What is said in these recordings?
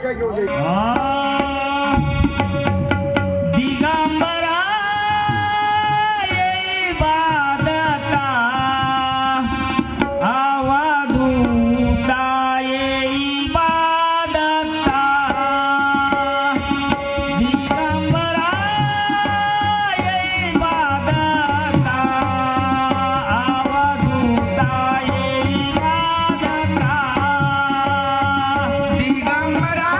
काय घेऊन जाईल दिगंबरा येई बादता अवधूता येई बादता दिगंबरा येई बादता अवधूता येई बादता दिगंबरा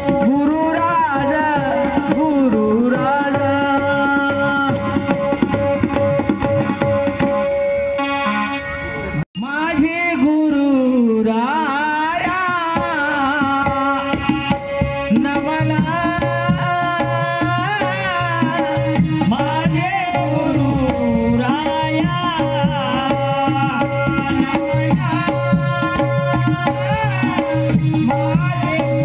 गुरुराज गुरुराज माझे गुरुराया नमला माझे गुरुराया नमला माझे गुरुराया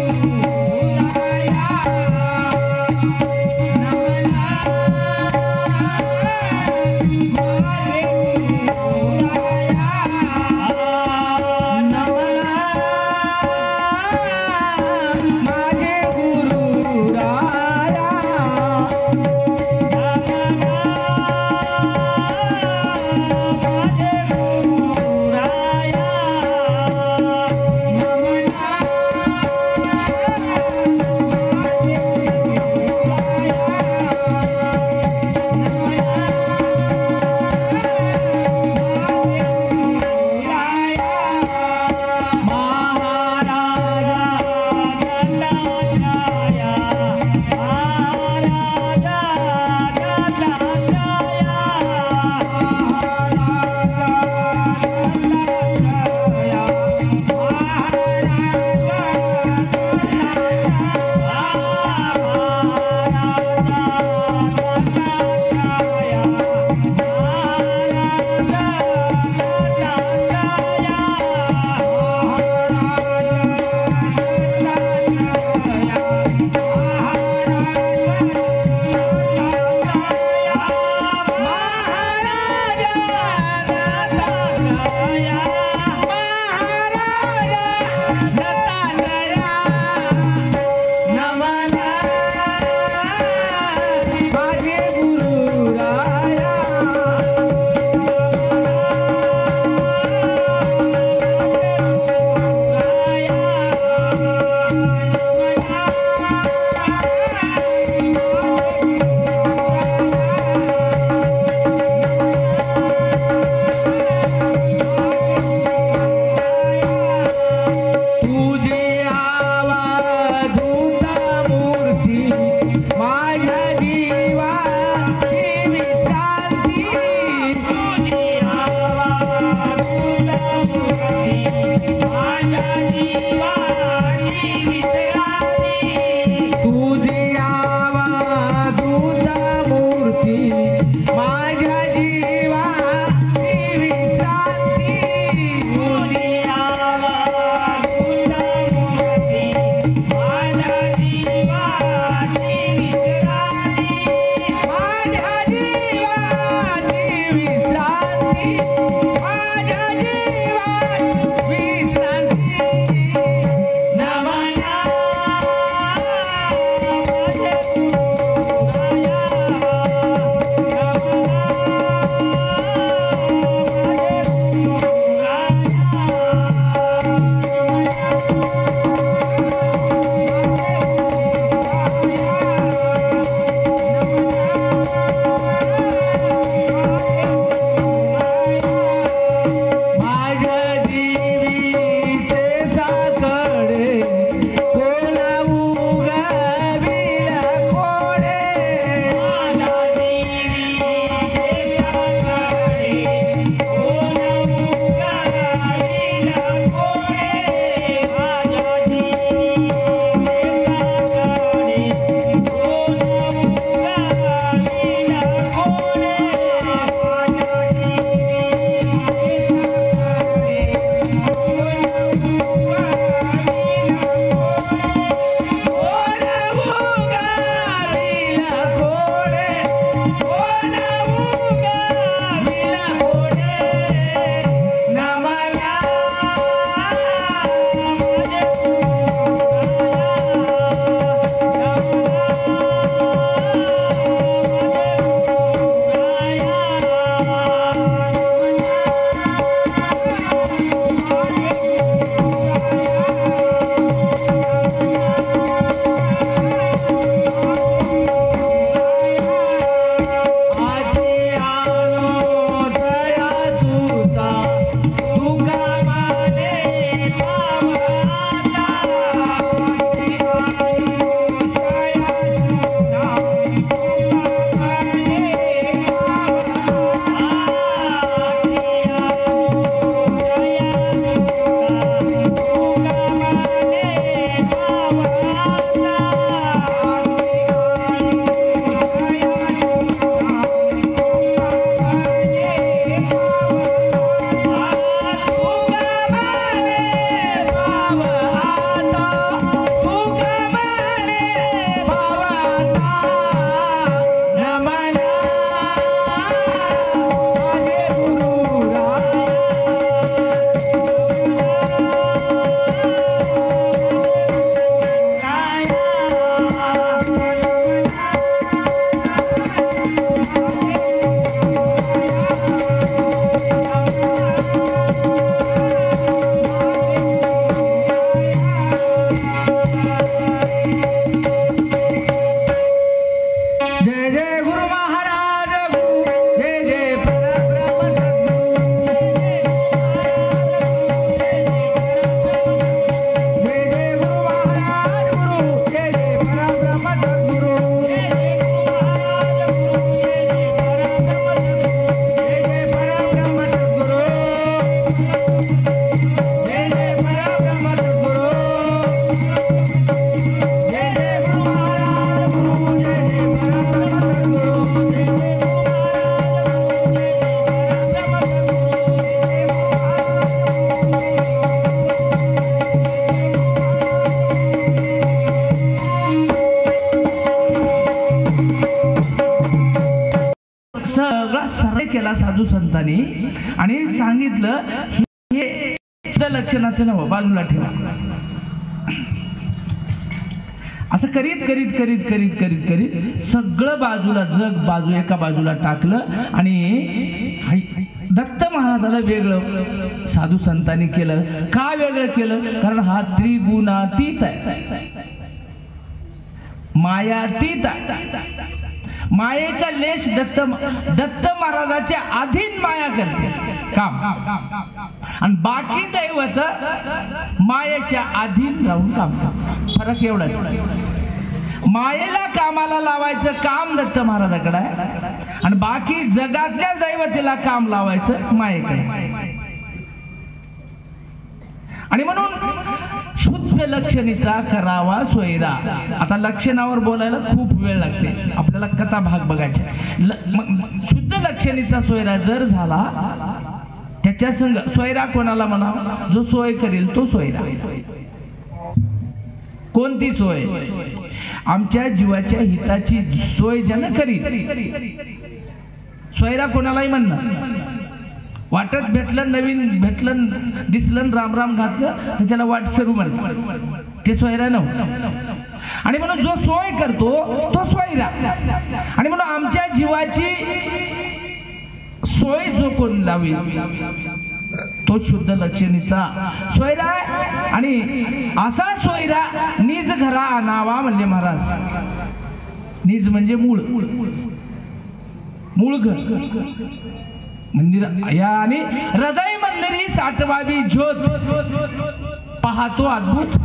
केला साधू संतांनी आणि सांगितलं हे लक्षणाचं नाव बाजूला ठेवा. असं करीत करीत करीत करीत करीत करीत सगळं बाजूला जग एका बाजूला टाकलं आणि दत्त महाराजाला वेगळं साधू संतांनी केलं. का वेगळं केलं? कारण हा त्रिगुणातीत आहे, मायातीत आहे. मायेचा लेश दत्त महाराजाच्या अधीन माया करते काम, आणि बाकी दैवत मायेच्या अधीन राहून काम करते. फरक एवढाच. मायेला कामाला लावायचं काम दत्त महाराजाकडे आहे आणि बाकी जगातल्या दैवतेला काम लावायचं मायेकडे. आणि म्हणून शुद्ध लक्षणीचा करावा सोयरा. आता लक्षणावर बोलायला खूप वेळ लागते, आपल्याला कथा भाग बघायचे. शुद्ध लक्षणीचा सोयरा जर झाला त्याच्या संग सोयरा कोणाला म्हणावा? जो सोय करेल तो सोयरा. कोणती सोय? आमच्या जीवाच्या हिताची सोय ज्यानं करील सोयरा कोणालाही म्हणणार. वाटत भेटलं, नवीन भेटलं, दिसलं, राम राम घातलं तर त्याला वाट सरू म्हणतात, ते सोयरा नव्हतं. आणि म्हणून जो सोय करतो तो सोयरा. आणि म्हणून आमच्या जीवाची सोय जो कोण लावी तो शुद्ध लक्षणीचा सोयरा. आणि असा सोयरा निज घरा आणावा म्हणले महाराज. निज म्हणजे मूळ, मूळ घर मंदिर या आणि हृदय मंदिरी साठवावी ज्योत, पाहतो अद्भुत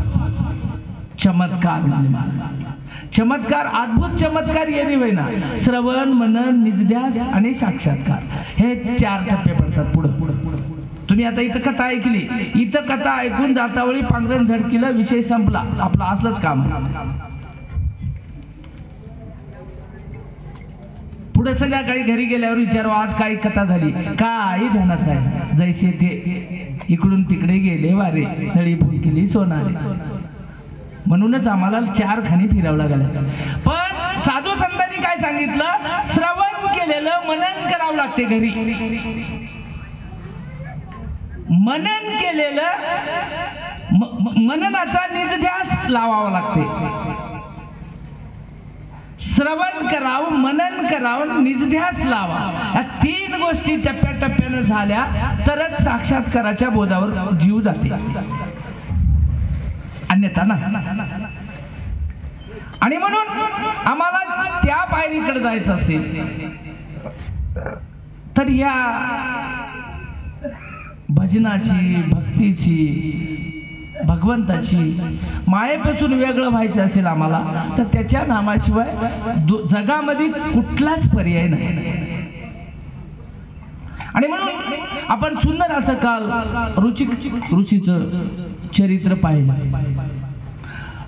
चमत्कार. चमत्कार, अद्भुत चमत्कार येणे होईना. श्रवण, मनन, निजध्यास आणि साक्षात्कार हे 4 टप्पे पडतात पुढे. तुम्ही आता इथं कथा ऐकली, इथं कथा ऐकून जातावेळी पांघरण झडकीला विषय संपला, आपलं असलंच काम. पुढे संध्याकाळी घरी गेल्यावर विचारवा आज काय कथा झाली, काही ध्यानात नाही. जैसे ते इकडून तिकडे गेले वारे, तळी फुल केली सोनारे. म्हणूनच आम्हाला 4 खाणी फिरावं लागलं. पण साधू संतांनी काय सांगितलं? श्रवण केलेलं मनन करावं लागते घरी. मनन केलेलं मननाचा निजध्यास लावावा लागते. श्रवण करावं, मनन करावं, निजध्यास लावा. या 3 गोष्टी टप्प्याटप्प्यानं झाल्या तरच साक्षात्काराच्या बोधावर जीव जाते, अन्यथा नाही. आणि म्हणून आम्हाला त्या पायरीकडे जायचं असेल तर या भजनाची, भक्तीची, भगवंताची मायेपासून वेगळं व्हायचं असेल आम्हाला तर त्याच्या नामाशिवाय जगामध्ये कुठलाच पर्याय नाही. आणि म्हणून आपण सुंदर असं काल रुचिक ऋषीचं चरित्र पाहिलं.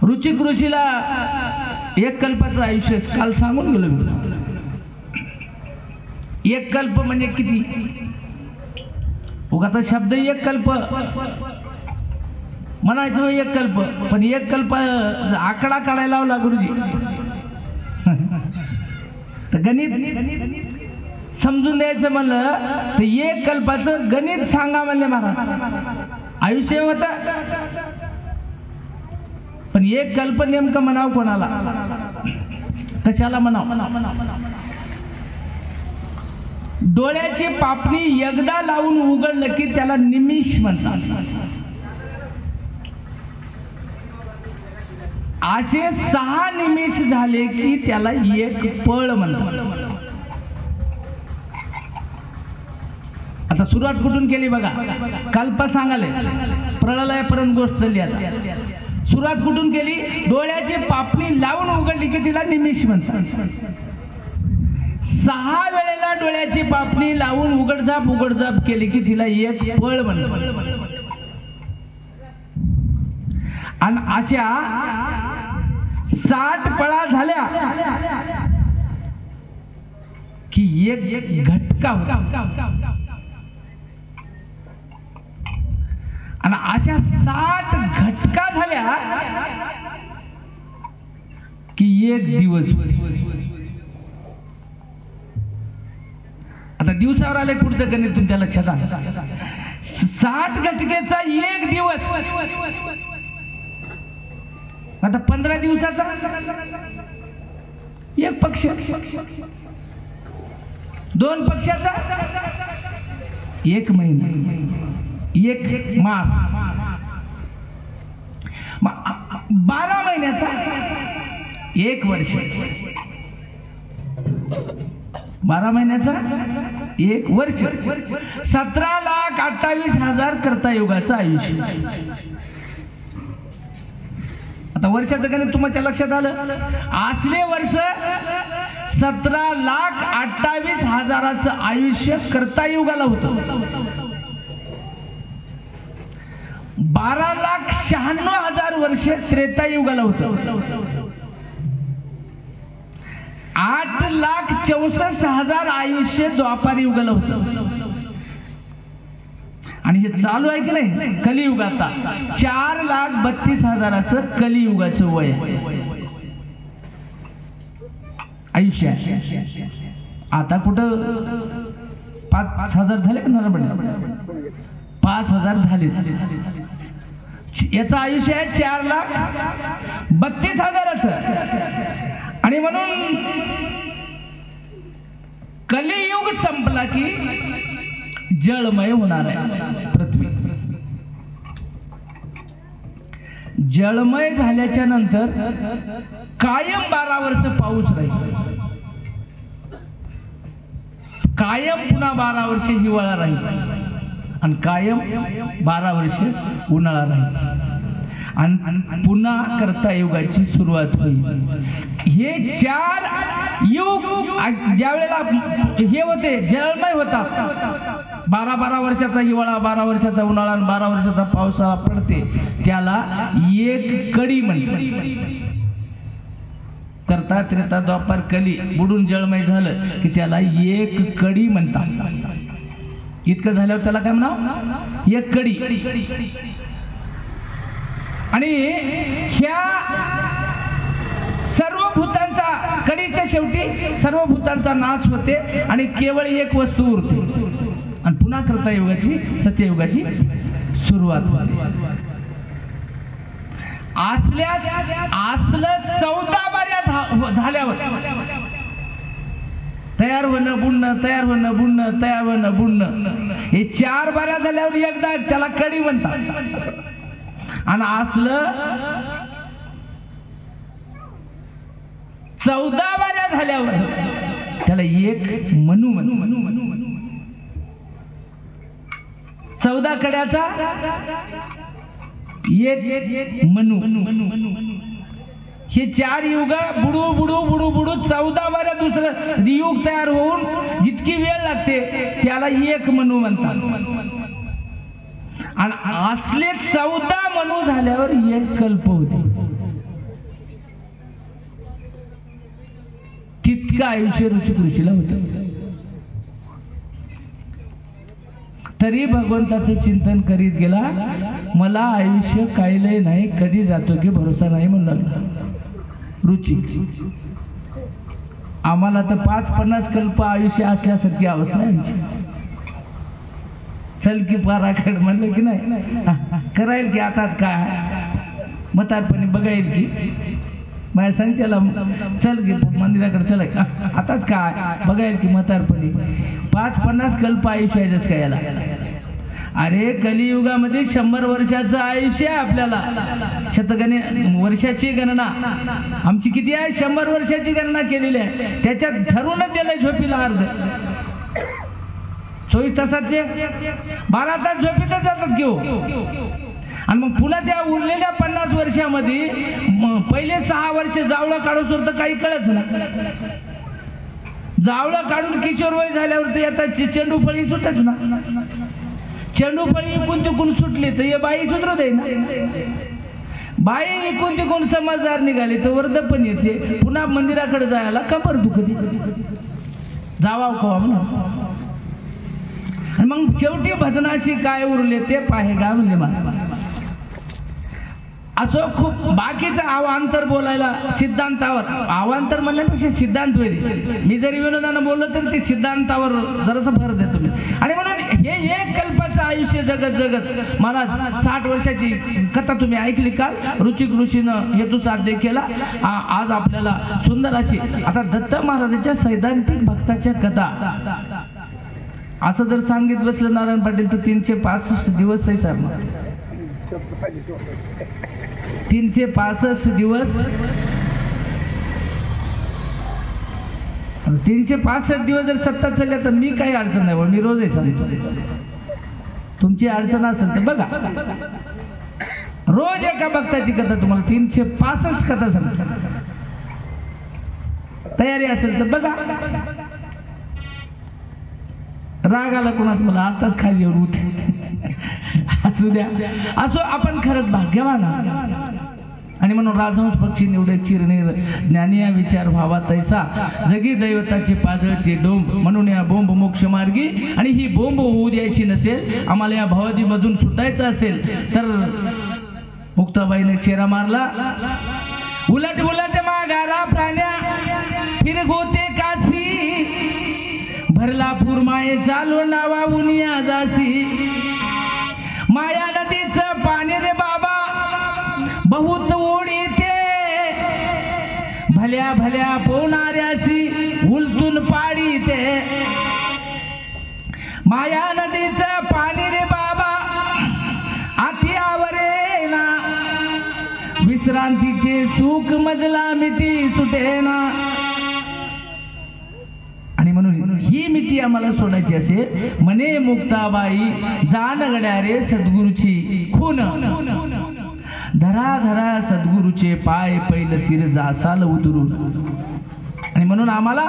रुचिक ऋषीला 1 कल्पाचं आयुष्य काल सांगून गेलो मी. 1 कल्प म्हणजे किती? उगाच शब्द 1 कल्प म्हणायचं 1 कल्प, पण 1 कल्प आकडा काढायला लावला गुरुजी. तर गणित समजून द्यायचं म्हणलं तर 1 कल्पाचं गणित सांगा म्हणले महाराज. आयुष्य होतं पण 1 कल्प नेमकं म्हणाव कोणाला, कशाला म्हणाव? डोळ्याची पापणी एकदा लावून उघडलं की त्याला निमिष म्हणतात. असे 6 निमिष झाले की त्याला 1 पळ म्हणतात. आता सुरुवात कुठून केली बघा, कल्प सांगाले प्रलयापर्यंत गोष्ट चालली. आता सुरुवात कुठून केली? डोळ्याची पापणी लावून उघडली की तिला निमिष म्हणतात. 6 वेळेला डोळ्याची पापणी लावून उघडझाप केली की तिला 1 पळ म्हणतात. आणि अशा 60 पळा झाल्या की 1 घटका होता. आणि अशा 60 घटका झाल्या की 1 दिवस. आता दिवसावर आले पुढचं गणित तुमच्या लक्षात आलं. 60 घटकेचा एक दिवस, आता 15 दिवसाचा एक पक्ष, 2 पक्षाचा एक महिना, एक मास, 12 महिन्याचा एक वर्ष, 12 महिन्याचा एक वर्ष, 17,28,000 कर्तायुगाचं आयुष्य. आता वर्षाचं गणित तुमच्या लक्षात आलं. असले वर्ष 17,28,000 आयुष्य कर्तायुगाला होतं. 12,96,000 वर्ष त्रेतायुगाला होतं. 8,64,000 आयुष्य द्वापार युगाला होतं. आणि हे चालू आहे की नाही कलियुगाचा 4,32,000 कलियुगाचं वय आयुष्य. आता कुठं 5,000 झाले का? 5,000 झाले. याचं आयुष्य आहे 4,32,000. आणि म्हणून कलियुग संपला की जळमय होणार आहे पृथ्वी. जळमय झाल्याच्या नंतर कायम 12 वर्ष पाऊस राहील, कायम पुन्हा 12 वर्ष हिवाळा राहील आणि कायम 12 वर्ष उन्हाळा राहील आणि पुन्हा कर्तायुगाची सुरुवात होईल. हे 4 युग ज्या वेळेला हे होते जळमय होतात, 12 वर्षाचा हिवाळा, 12 वर्षाचा उन्हाळा आणि 12 वर्षाचा पावसाळा पडते, त्याला एक कडी म्हणतात. करता त्रेता द्वापार कली बुडून जळमय झालं की त्याला एक कडी म्हणतात. इतकं झाल्यावर त्याला काय म्हणावं? एक कडी. आणि ह्या सर्व भूतांचा कडीच्या शेवटी सर्व भूतांचा नाश होते आणि केवळ एक वस्तू उरते आणि पुन्हा कर्तायुगाची सत्ययुगाची सुरुवात होते. असलं 14 बाऱ्या झाल्यावर तयार होणं बुडणं, तयार होणं बुडणं, तयार होणं बुडणं, हे 4 बाऱ्या झाल्यावर एकदा त्याला कडी म्हणतात. आणि असलं 14 बाऱ्या झाल्यावर त्याला एक मनू म्हणतात. 14 कड्याचा एक मनू. हे 4 युग बुडू बुडू बुडू बुडू 14 बाऱ्या दुसरं युग तयार होऊन जितकी वेळ लागते त्याला एक मनू म्हणतात. आणि असले 14 मनू झाल्यावर एक कल्प होते. तितकं आयुष्य ऋषीला होतं. तरी भगवंताचं चिंतन करीत गेला. मला आयुष्य कायलंय नाही, कधी जातो की भरोसा नाही म्हणलं रुची. आम्हाला तर 5-50 कल्प आयुष्य असल्यासारखी अवस्था आहे. चल की पाराखड म्हणलं की नाही करायला की आता काय म्हातारपणी बघायला की माझ्या सांगतेला चल की मंदिराकडे चल आताच काय बघायला की म्हातारपणी 5-50 कल्प आयुष्य आहे जस काय याला. अरे कलियुगामध्ये 100 वर्षाचं आयुष्य आहे आपल्याला. शतगणे वर्षाची गणना आमची किती आहे? 100 वर्षाची गणना केलेली आहे. त्याच्यात ठरवूनच दिलंय झोपीला अर्ध. 24 तासाचे 12 तास झोपीतच जातात घेऊ. आणि मग पुन्हा त्या उरलेल्या 50 वर्षामध्ये पहिले 6 वर्ष जावळं काढून तर काही कळच ना. जावळं काढून किशोर वय झाल्यावर ते आता चेंडू फळी सुटच ना. चेंडू फळी इकून तिकून सुटली तर हे बाई सुधरत आहे ना. बाई इकून तिकून समजदार निघाली तर वर्धपण येते. पुन्हा मंदिराकडे जायला कबर दुखते. जावा कवा म्हणून. मग शेवटी भजनाची काय उरले ते पाहेगा म्हणले मला. असं खूप बाकीचं अवांतर बोलायला सिद्धांतावर, अवांतर म्हणण्यापेक्षा सिद्धांत होईल. मी जरी विनोदानं बोललो तरी ते सिद्धांतावर जरासा भर देतो मी. आणि म्हणून हे एक कल्पाचं आयुष्य जगत जगत मला 60 वर्षाची कथा तुम्ही ऐकली काल. रुचिक ऋषीनं हेतू साध्य केला. आज आपल्याला सुंदर अशी आता दत्त महाराजांच्या सैद्धांतिक भक्ताच्या कथा असं जर सांगित बसलं नारायण पाटील तर 365 दिवस आहे सर. 365 दिवस, 365 दिवस जर सत्ता चालल्या तर मी काही अडचण नाही. मी रोज सांगतो. तुमची अडचण असेल तर बघा, रोज एका भक्ताची कथा तुम्हाला 365 कथा सांगतो. तयारी असेल तर बघा. राग आला कोणाच मला आताच खाली येऊन उठे असू द्या. असो आपण खरंच भाग्यवान. आणि म्हणून राजहंस पक्षी निवडे चिरनीर ज्ञानिया विचार व्हावा तैसा जगी दैवताचे पाजळते डोंब म्हणून या बोंब मोक्ष मार्गी. आणि ही बोंब होऊ द्यायची नसेल, आम्हाला या भवदी मधून सुटायचं असेल तर मुक्ताबाईने चेहरा मारला. उलट उलट मागारा प्राण्या फिर गोते काशी भरला फुरमाये चालू नावा उनिया जासी. माया नदीचं पाणी रे बाबा बहुत ओढीते भल्या भल्या पोहणाऱ्याची उलटून पाडीते. माया नदीचं पाणी रे बाबा आती आवरेना विश्रांतीचे सुख मजला मिती सुटेना. आणि म्हणून ही मिती आम्हाला सोडायची असेल म्हणे मुक्ताबाई जाण गड्या रे सद्गुरूची खून धरा धरा सद्गुरूचे पाय पैल तीर जासाल उतरून. आणि म्हणून आम्हाला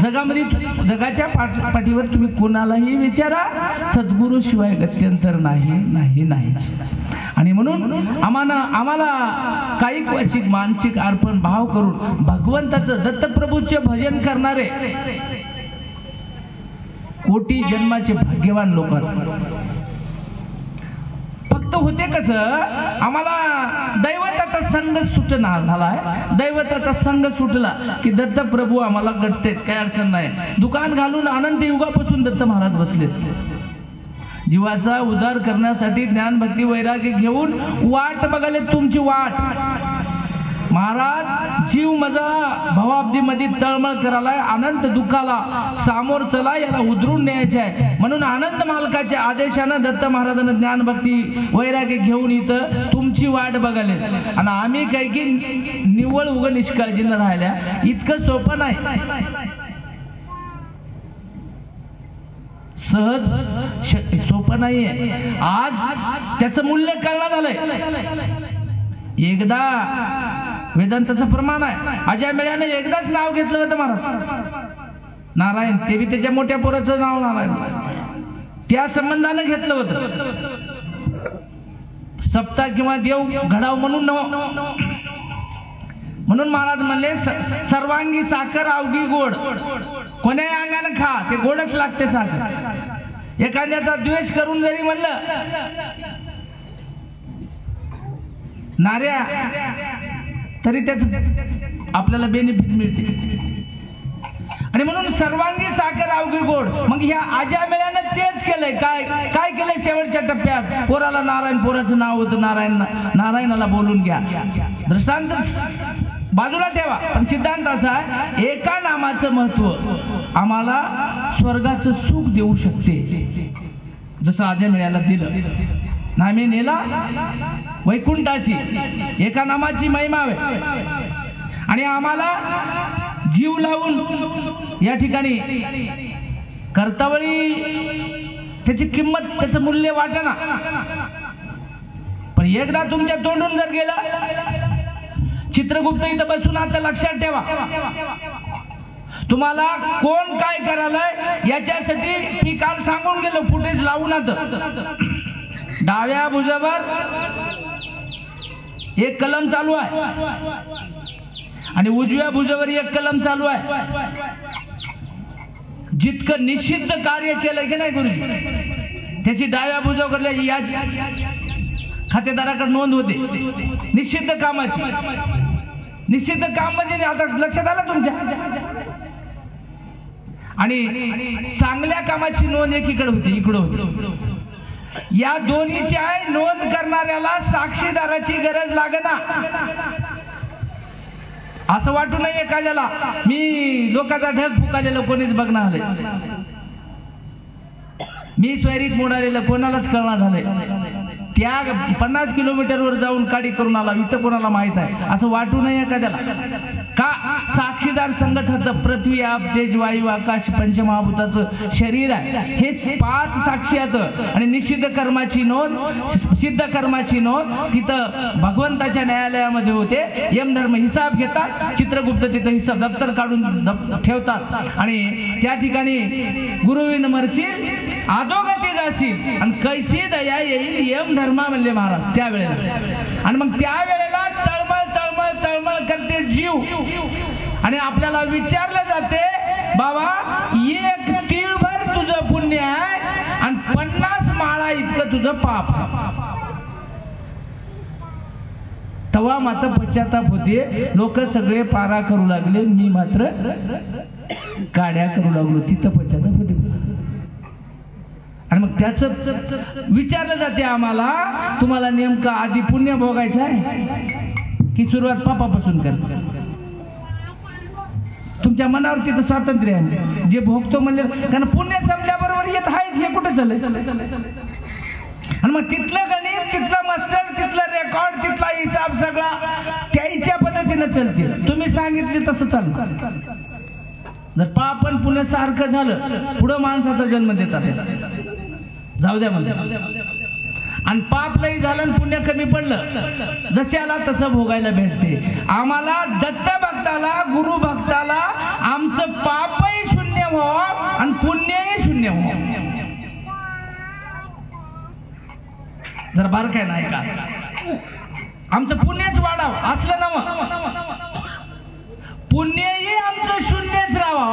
जगामध्ये जगाच्या पाठीवर तुम्ही कोणालाही विचारा सद्गुरू शिवाय गत्यंतर नाही नाही नाही. आणि म्हणून आम्हाला काही क्वचित मानसिक अर्पण भाव करून भगवंताचं दत्तप्रभूचे भजन करणारे कोटी जन्माचे भाग्यवान लोक. फक्त होते कसं आम्हाला दैवताचा संघ सुटना झालाय. दैवताचा संघ सुटला की दत्तप्रभू आम्हाला गटतेच, काही अडचण नाही. दुकान घालून अनंत युगापासून दत्त महाराज बसलेत. जीवाचा उद्धार करण्यासाठी ज्ञान भक्ती वैराग्य घेऊन वाट बघाले तुमची वाट. महाराज जीव माझा भवाब्दीमध्ये तळमळ करायलाय, अनंत दुःखाला सामोर चला, याला उधरून न्यायचे आहे. म्हणून आनंद मालकाच्या आदेशानं दत्त महाराजांना ज्ञान भक्ती वैराग्य घेऊन इथं तुमची वाट बघाले. आणि आम्ही काही की निव्वळ उग निष्काळजीनं राहिल्या. इतकं सोपं नाही, सहज सोपं नाहीये. आज त्याचं मूल्य कळलं झालंय. एकदा वेदांताचं प्रमाण आहे, अजय मेळ्याने एकदाच नाव घेतलं होतं महाराज नारायण. ते बी त्याच्या मोठ्या पोराचं नाव नारायण, त्या संबंधानं घेतलं होतं. सप्ताह किंवा देव घडाव म्हणून म्हणून महाराज म्हणले सर्वांगी साखर अवघी गोड. कोण्याही अंगानं खा, ते गोडच लागते साखर. एखाद्याचा द्वेष करून जरी म्हणलं नार्या तरी त्याच आपल्याला बेनिफिट मिळते. आणि म्हणून सर्वांगी साखर अवघी गोड. मग ह्या आजा मेळ्यानं तेच केलंय. काय केलंय शेवटच्या टप्प्यात? पोराला नारायण, पोराचं नाव होतं नारायण, नारायणाला बोलून घ्या. दृष्टांत बाजूला ठेवा, पण सिद्धांत असा आहे एका नामाचं महत्व आम्हाला स्वर्गाचं सुख देऊ शकते. जसं आजा मेळ्याला दिलं. नामे नेला वैकुंठाची, एका नामाची महिमा आहे. आणि आम्हाला जीव लावून या ठिकाणी कर्तवळी त्याची किंमत, त्याचं मूल्य वाटना. पण एकदा तुमच्या तोंडून जर गेला, चित्रगुप्त इथं बसून आता लक्षात ठेवा, तुम्हाला कोण काय करायलंय याच्यासाठी मी काल सांगून गेलो. फुटेज लावून आता डाव्या भुजावर एक कलम चालू आहे आणि उजव्या भुजावर एक कलम चालू आहे. जितकं निषिद्ध कार्य केलं की नाही गुरुजी, त्याची डाव्या भुजावर खातेदाराकडे नोंद होते निषिद्ध कामाची. निषिद्ध काम म्हणजे आता लक्षात आलं तुमच्या. आणि चांगल्या कामाची नोंद एकीकडे होती, इकडे होती. या दोन्हीच्या नोंद करणाऱ्याला साक्षीदाराची गरज लागेना. असं वाटू नये एखाद्याला मी लोकांचा ढग फुकालेलं कोणीच बघणार आले, मी स्वैरीत मोडालेलं कोणालाच कळणार झालंय. त्या 50 किलोमीटरवर जाऊन काडी करून आला, इथं कोणाला माहित आहे असं वाटू नये एखाद्याला. का साक्षीदार संघटनाचं पृथ्वी आप तेज वायू आकाश पंचमहाभूताचं शरीर आहे, हे 5 साक्षी आहेत. आणि निषिद्ध कर्माची नोंद, सिद्ध कर्माची नोंद तिथं भगवंताच्या न्यायालयामध्ये होते. यमधर्म हिसाब घेतात, चित्रगुप्त तिथं हिसाब दप्तर काढून ठेवतात. आणि त्या ठिकाणी गुरुविन मरशील अधोगती जाशील आणि कैसी दया येईल यमधर्मा म्हणले महाराज त्यावेळेला. आणि मग त्यावेळेला तळमळ तळमळ तळमळ करते जीव. आणि आपल्याला विचारले जाते बाबा 1 तीळभर तुझं पुण्य आहे आणि 50 माळा इतकं तुझं पाप. तेव्हा मात्र पश्चाताप होते. लोक सगळे पारा करू लागले, मी मात्र काड्या करू लागलो. तिथं पश्चाताप होते. आणि मग त्याच विचारलं जाते आम्हाला, तुम्हाला नेमकं आधी पुण्य भोगायचं आहे की सुरुवात पापापासून कर. तुमच्या मनावर तिथं स्वातंत्र्य आहे. जे भोगतो म्हणजे कारण पुण्य संपल्याबरोबर येत आहेच, हे कुठे चाललंय. आणि मग तिथलं गणित, तिथलं मास्टर, तिथलं रेकॉर्ड, तिथला हिसाब सगळा त्याच्या पद्धतीनं चालतील. तुम्ही सांगितले तसं चालतं. जर पाप पण पुण्य सारखं झालं पुढं माणसाचा जन्म देतात, जाऊ द्या म्हणजे. आणि पाप लई झालं आणि पुण्य कमी पडलं, जशाला तसं भोगायला भेटते. आम्हाला दत्त भक्ताला, गुरु भक्ताला आमचं पापही शून्य व्हावं आणि पुण्यही शून्य व्हावं. जर बार काय नाही का आमचं पुण्यच वाढावं असलं नवं, पुण्यही आमचं शून्यच राहावं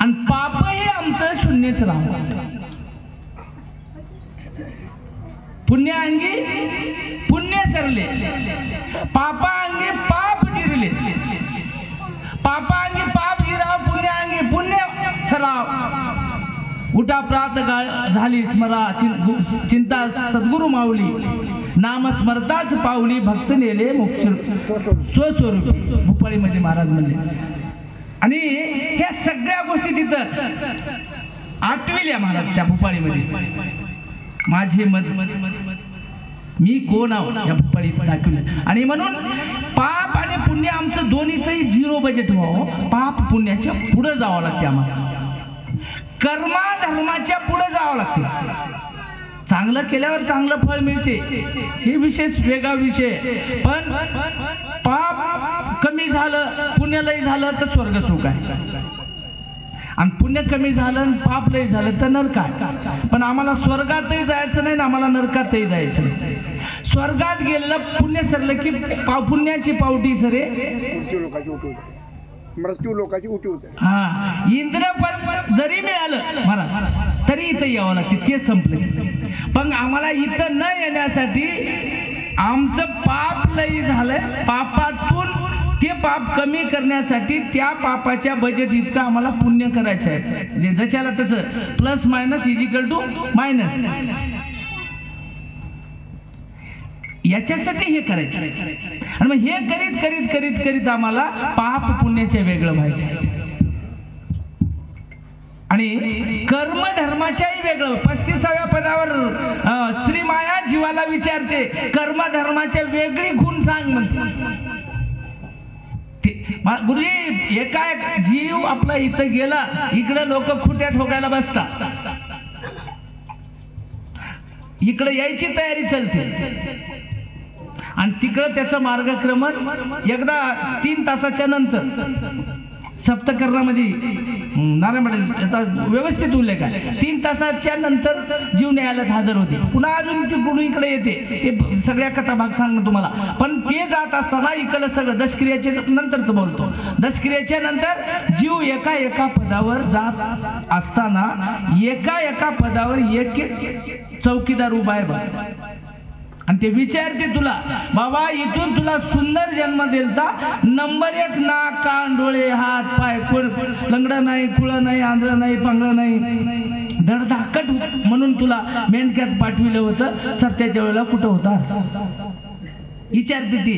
आणि पापही आमचं शून्यच राहावं. पुण्याअंगी पुण्य सरले, पापाअंगी पाप जिरले. पापाअंगी पाप जिराव, पुण्याअंगी पुण्य सराव. उठा प्रात झाली स्मरा, चिंता सद्गुरु माऊली. नाम स्मरताच पावली, भक्त नेले मोक्ष स्वस्वरूपी. भूपाळीमध्ये महाराज म्हणले. आणि ह्या सगळ्या गोष्टी तिथं आठविल्या महाराज त्या भूपाळीमध्ये. माझे मत मी कोण आहो या भूपाळीत दाखवलं. आणि म्हणून पाप आणि पुण्य आमचं दोन्हीचंही 0 बजेट व्हावं. पाप पुण्याच्या पुढे जावं लागते आम्हाला, कर्मा धर्माच्या पुढे जावं लागते. चांगलं केल्यावर चांगलं फळ मिळते, हे विशेष वेगळा विषय. पण पाप कमी झालं, पुण्य लई झालं तर स्वर्ग सुख आहे. आणि पुण्य कमी झालं आणि पाप लई झालं तर नरक आहे. पण आम्हाला स्वर्गातही जायचं नाही, आम्हाला नरकातही जायचं नाही. स्वर्गात गेलेलं पुण्य सरलं की पुण्याची पावटी सरे, मृत्यू लोकांची उठी होते. हा, इंद्रपद जरी मिळालं महाराज तरी इथं यावं लागते, ते संपलं. पण आम्हाला इथं न येण्यासाठी आमचं पाप लई झालंय. पापातून ते पाप कमी करण्यासाठी त्या पापाच्या बजेट इतकं आम्हाला पुण्य करायचं आहे. जशाला तसं प्लस मायनस इजिकल टू मायनस, याच्यासाठी हे करायचं. आणि मग हे करीत करीत करीत करीत आम्हाला पाप पुण्याचे वेगळं व्हायचं. आणि कर्म धर्माच्याही वेगळं. 35व्या पदावर श्री माया जीवाला विचारते, कर्म धर्माच्या वेगळी गुण सांग म्हणते. गुरुजी एकाएक जीव आपला इथं गेला, इकडे लोक खुट्या ठोकायला बसतात, इकडे यायची तयारी चालते. आणि तिकडं त्याचं मार्गक्रमण एकदा 3 तासाच्या नंतर सप्तकर्णामध्ये नारायण याचा व्यवस्थित उल्लेख आहे. 3 तासाच्या नंतर जीव न्यायालयात हजर होते. पुन्हा अजून ती गुरु इकडे येते, ते सगळ्या कथा भाग सांग तुम्हाला. पण ते जात असताना इकडे सगळं दशक्रियाचे नंतरच बोलतो. दशक्रियाच्या नंतर जीव एका एका पदावर जात असताना एका एका पदावर एक चौकीदार उभा आहे बघ, आणि ते विचारते तुला, बाबा इथून तुला सुंदर जन्म दिलता, नंबर 1 नाक कान डोळे हात पाय लंगडं नाही, खुळं नाही, आंधळं नाही, पांगळं नाही, धडधाकट म्हणून तुला मेंढक्यात पाठविलं होतं, सत्याच्या वेळेला कुठं होता विचारते ती.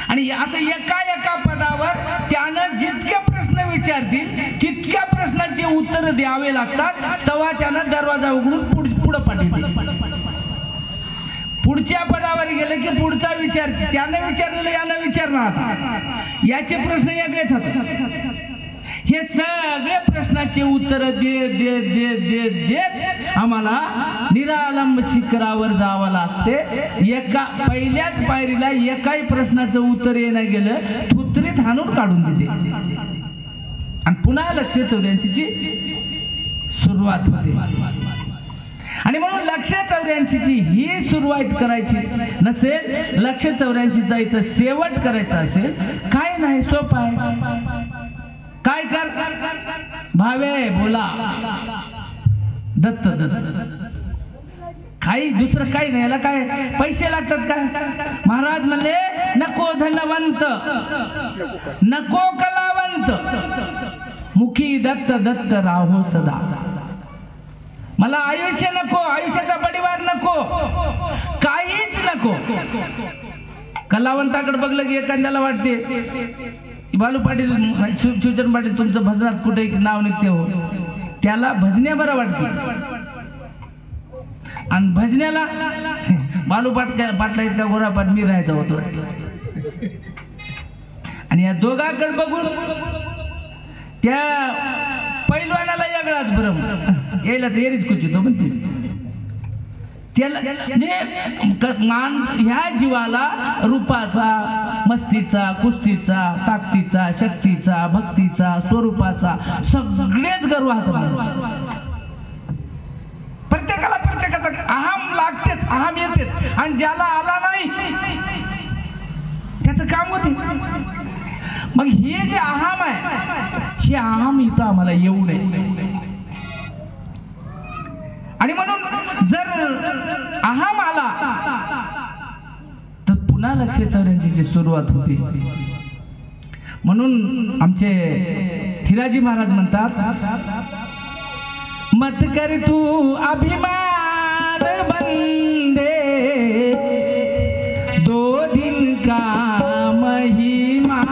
आणि असं एका एका पदावर त्यानं जितके प्रश्न विचारतील तितक्या प्रश्नांचे उत्तर द्यावे लागतात, तेव्हा त्यानं दरवाजा उघडून पुढे पाठवते. पुढच्या पदावर गेलं की पुढचा विचार, त्यानं विचारलेलं यानं विचारणार, याचे प्रश्न वेगळेच होतात. हे सगळे प्रश्नाचे उत्तर देत देत देत देत देत आम्हाला निरालंब शिखरावर जावं लागते. एका पहिल्याच पायरीला एकाही प्रश्नाचं उत्तर येणं गेलं थुत्रीत हाणून काढून देते, आणि पुन्हा 184ची सुरुवात होते. आणि म्हणून 184ची ही सुरुवात करायची नसेल, 184चा इथं शेवट करायचा असेल, काय नाही, सोपं आहे. काय कर भावे बोला दत्त दत्त, काही दुसरं काही नाही. याला काय पैसे लागतात काय? महाराज म्हणले नको धनवंत नको कलावंत, मुखी दत्त दत्त राहो सदा. मला आयुष्य नको, आयुष्याचा परिवार नको, काहीच नको. कलावंताकडे बघलं की एखाद्याला वाटते बालू पाटील शिवचंद पाटील तुमचं भजनात कुठे नाव निघते हो, त्याला भजन्या बरं वाटते, आणि भजन्याला बालू पाटला इतका गोरापाट मी राहायचा होतो. आणि या दोघांकडे बघून त्या पैलवानाला वेगळाच भ्रम यायला तर एरीच कुचितो म्हणते त्याला. ह्या जीवाला रूपाचा, मस्तीचा, कुस्तीचा, ताकदीचा, शक्तीचा, भक्तीचा, स्वरूपाचा सगळेच गर्व हातात. प्रत्येकाला प्रत्येकाचा अहम लागतेच, अहम येतेच, आणि ज्याला आला नाही त्याचं काम होते. मग हे जे अहम आहे, हे अहम इथं आम्हाला येऊ नये. आणि म्हणून जर अहम आला तर पुन्हा 184ची सुरुवात होते. म्हणून आमचे थिराजी महाराज म्हणतात, मत कर तू अभिमान बंदे, 2 दिन का महिमा.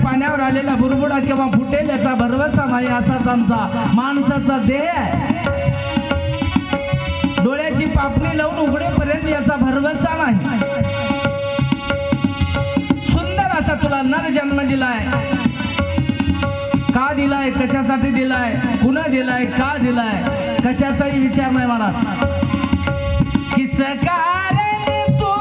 पाण्यावर आलेला बुरबुडा किंवा फुटेल याचा भरवसा नाही, असाच आमचा माणसाचा देह आहे. डोळ्याची पापणी लावून उघडेपर्यंत याचा भरवसा नाही. सुंदर असा तुला नर जन्म दिलाय, का दिलाय, कशासाठी दिलाय, कुणा दिलाय, का दिलाय, कशाचाही विचार नाही मला. किस कारण तू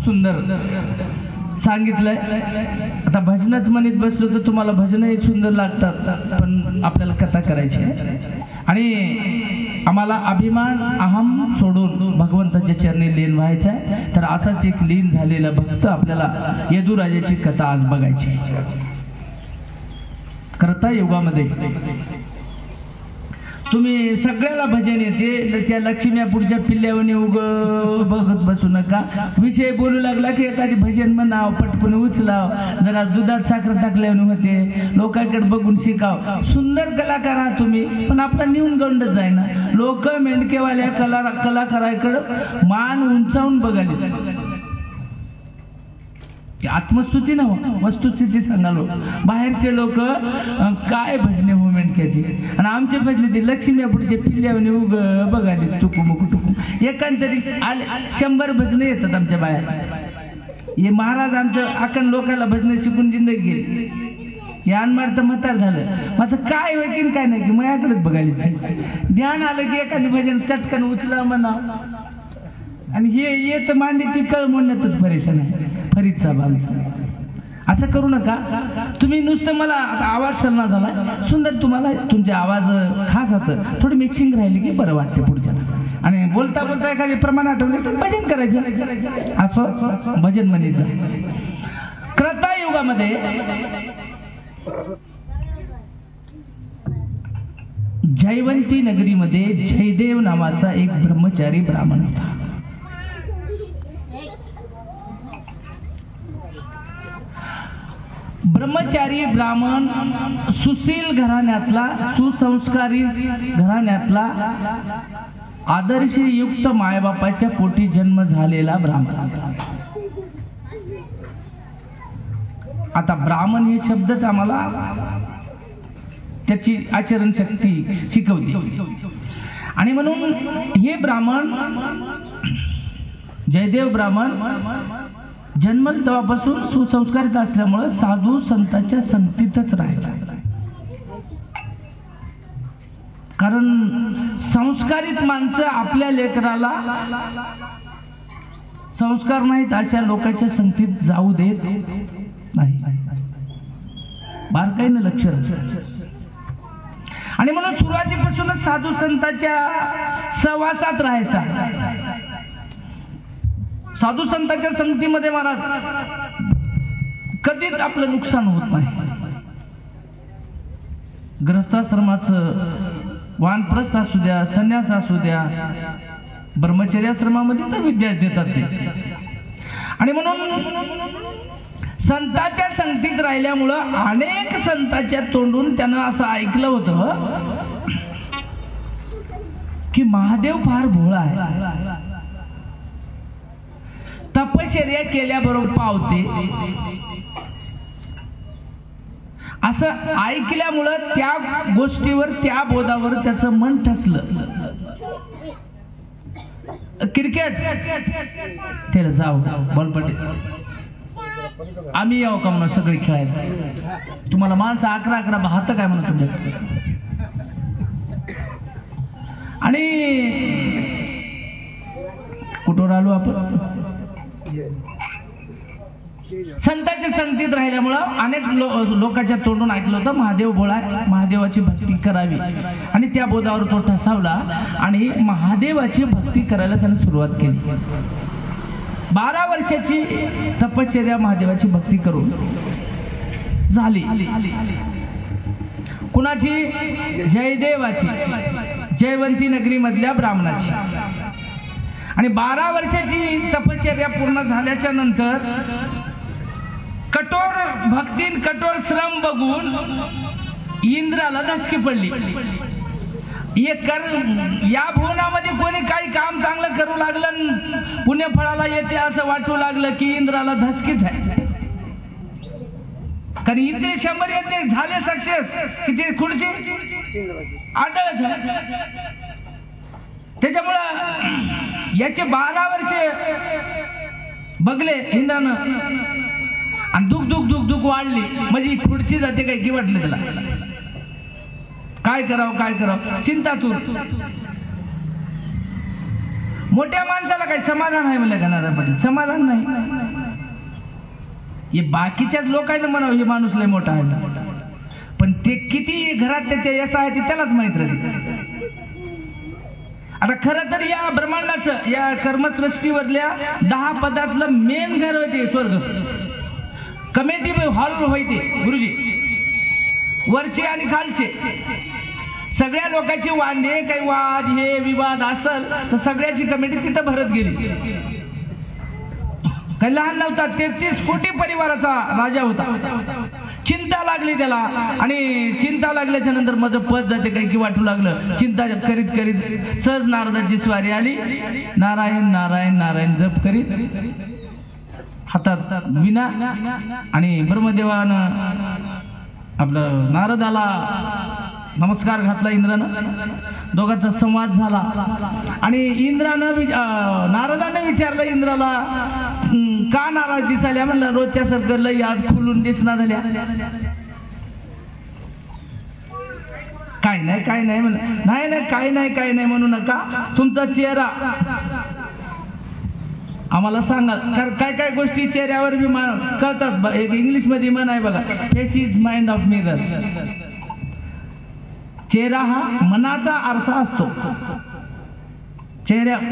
सुंदर सांगितलंय. आता भजनच म्हणत बसलो तर तुम्हाला भजनही सुंदर लागतात, पण आपल्याला कथा करायची आहे आणि आम्हाला अभिमान अहम सोडून भगवंताच्या चरणी लीन व्हायचं आहे. तर असाच एक लीन झालेला भक्त आपल्याला यदुराजाची कथा आज बघायची आहे. करता युगामध्ये तुम्ही सगळ्याला भजन येते, त्या लक्ष्म्या पुढच्या पिल्ल्यावणी उग बघत बसू नका. विषय बोलू लागला की एखादी भजन म्हणाव, पटकन उचलाव, जरा दुधात साखर टाकल्याने होते, लोकांकडे बघून शिकाव. सुंदर कलाकार आहात तुम्ही, पण आपला न्यून गंडच जाय ना. लोक मेंढकेवाल्या कलाकाराकडे मान उंचावून बघाले. आत्मस्तुती ना वस्तुस्थिती सांगालो. बाहेरचे लोक काय भजने हो मेंढक्याची, आणि आमचे भजने ते लक्ष्मी पुढचे पिल्ल्यावणी उग बघाले टुकू मुकू टुकू. एकांतरी 100 भजने येतात आमच्या बाहेर. हे महाराज आमचं आखण लोकांना भजने शिकून जिंदगी गेली. यानमार तर म्हातार झालं, माझं काय होय की काय नाही की माझ्याकडेच बघायला. ध्यान आलं की एखादी भजन चटकन उचला म्हणा, आणि हे येत मांडीची कळ म्हणण्यातच परेशान आहे. फरीद साहेब आमचा असं करू नका तुम्ही. नुसतं मला आता आवाज सल्ला झाला सुंदर, तुम्हाला तुमचे आवाज खास होतं, थोडी मिक्सिंग राहिली की बरं वाटते पुढच्याला. आणि बोलता बोलता एखादी प्रमाण आठवले तर भजन करायचं, असं भजन म्हणायचं. त्रता युगामध्ये जयवंती नगरीमध्ये जयदेव नावाचा एक ब्रह्मचारी ब्राह्मण होता. ब्रह्मचारी ब्राह्मण, सुशील घराण्यातला, सुसंस्कारी घराण्यातला, आदर्शयुक्त मायबापाच्या पोटी जन्म झालेला ब्राह्मण. आता ब्राह्मण हे शब्दच आम्हाला त्याची आचरण शक्ती शिकवली, आणि म्हणून हे ब्राह्मण जयदेव ब्राह्मण जन्मल तेव्हापासून सुसंस्कारित असल्यामुळे साधू संतांच्या संगतीतच राहायचा. कारण संस्कारित माणसं आपल्या लेकराला संस्कार नाहीत अशा लोकांच्या संगतीत जाऊ देत नाही. बारकाईनं लक्ष. आणि म्हणून सुरुवातीपासूनच साधू संतांच्या सहवासात राहायचा. साधू संतांच्या संगतीमध्ये महाराज कधीच आपलं नुकसान होत नाही. गृहस्थाश्रमाचं वानप्रस्थ असू द्या, संन्यास असू द्या, ब्रह्मचर्याश्रमामध्ये तर विद्या देतात ते. आणि म्हणून संतांच्या संगतीत राहिल्यामुळं अनेक संतांच्या तोंडून त्यानं असं ऐकलं होतं की महादेव फार भोळा आहे, तपश्चर्या केल्याबरोबर पावते, असं ऐकल्यामुळं त्या गोष्टीवर, त्या बोधावर त्याचं मन ठसलं. क्रिकेट त्याला जाऊ बॉलपटे आम्ही यावं का म्हणून सगळे खेळायला. तुम्हाला माणसं 11-11 बहात काय म्हणून तुमच्याकडे. आणि कुठवर आलो आपण. संतांच्या संगतीत राहिल्यामुळं अनेक लोकांच्या तोंडून ऐकलं होतं महादेव भोळा, महादेवाची भक्ती करावी, आणि त्या बोधावर तो ठसावला आणि महादेवाची भक्ती करायला त्याने सुरुवात केली. 12 वर्षाची तपश्चर्या महादेवाची भक्ती करून झाली. कुणाची? जयदेवाची, जयवंती नगरी मधल्या ब्राह्मणाची. आणि 12 वर्षाची तपश्चर्या पूर्ण झाल्याच्या नंतर कठोर भक्तीन कठोर श्रम बघून इंद्राला धसकी पडली. या भुवनामध्ये कोणी काही काम चांगलं करू लागलं, पुण्यफळाला येते असं वाटू लागलं की इंद्राला धसकीच आहे. कारण इथे 100 येते झाले सक्सेस, किती खुर्ची आढळ झाली. त्याच्यामुळं याचे 12 वर्षे बघले इंद्रानं, आणि दुख दुख दुख दुख वाढली. म्हणजे खुर्ची जाते काय की वाटलं त्याला. काय करावं काय करावं चिंता तू. मोठ्या माणसाला काही समाधान आहे म्हणलं का नारायण पाटील? समाधान नाही. हे बाकीच्याच लोकांना म्हणावं हे माणूस लय मोठा आहे, पण ते किती घरात त्याच्या यश आहे ते त्यालाच माहित राहते. आता खरं तर या ब्रह्मांडाचं, या कर्मसृष्टीवरल्या 10 पदातलं मेन घर होते स्वर्ग. कमिटी हॉल होते गुरुजी, वरचे आणि खालचे. सगळ्या लोकांची वांदे, काही वाद हे विवाद असल तर सगळ्याची कमिटी तिथं भरत गेली. काही लहान नव्हता, 33 कोटी परिवाराचा राजा होता. चिंता लागली त्याला, आणि चिंता लागल्याच्या नंतर माझं पद जाते काही की वाटू लागलं. चिंता करीत करीत सहज नारदाची स्वारी आली. नारायण नारायण नारायण जप करीत हातात विना, आणि ब्रह्मदेवानं आपलं नारदाला नमस्कार घातला. इंद्रानं, दोघांचा संवाद झाला. आणि नारदाने विचारलं इंद्राला, का नाराज दिसाल्या? म्हणलं रोजच्या सारखं लई आज खुलून दिसना झाल्या. काय नाही काय नाही म्हणलं. नाही नाही काय नाही काय नाही म्हणू नका, तुमचा चेहरा आम्हाला सांगा. काय काय गोष्टी चेहऱ्यावर बी कळतात. एक इंग्लिश मध्ये म्हण आहे बघा, face is mind of mirror. चेहरा हा मनाचा आरसा असतो.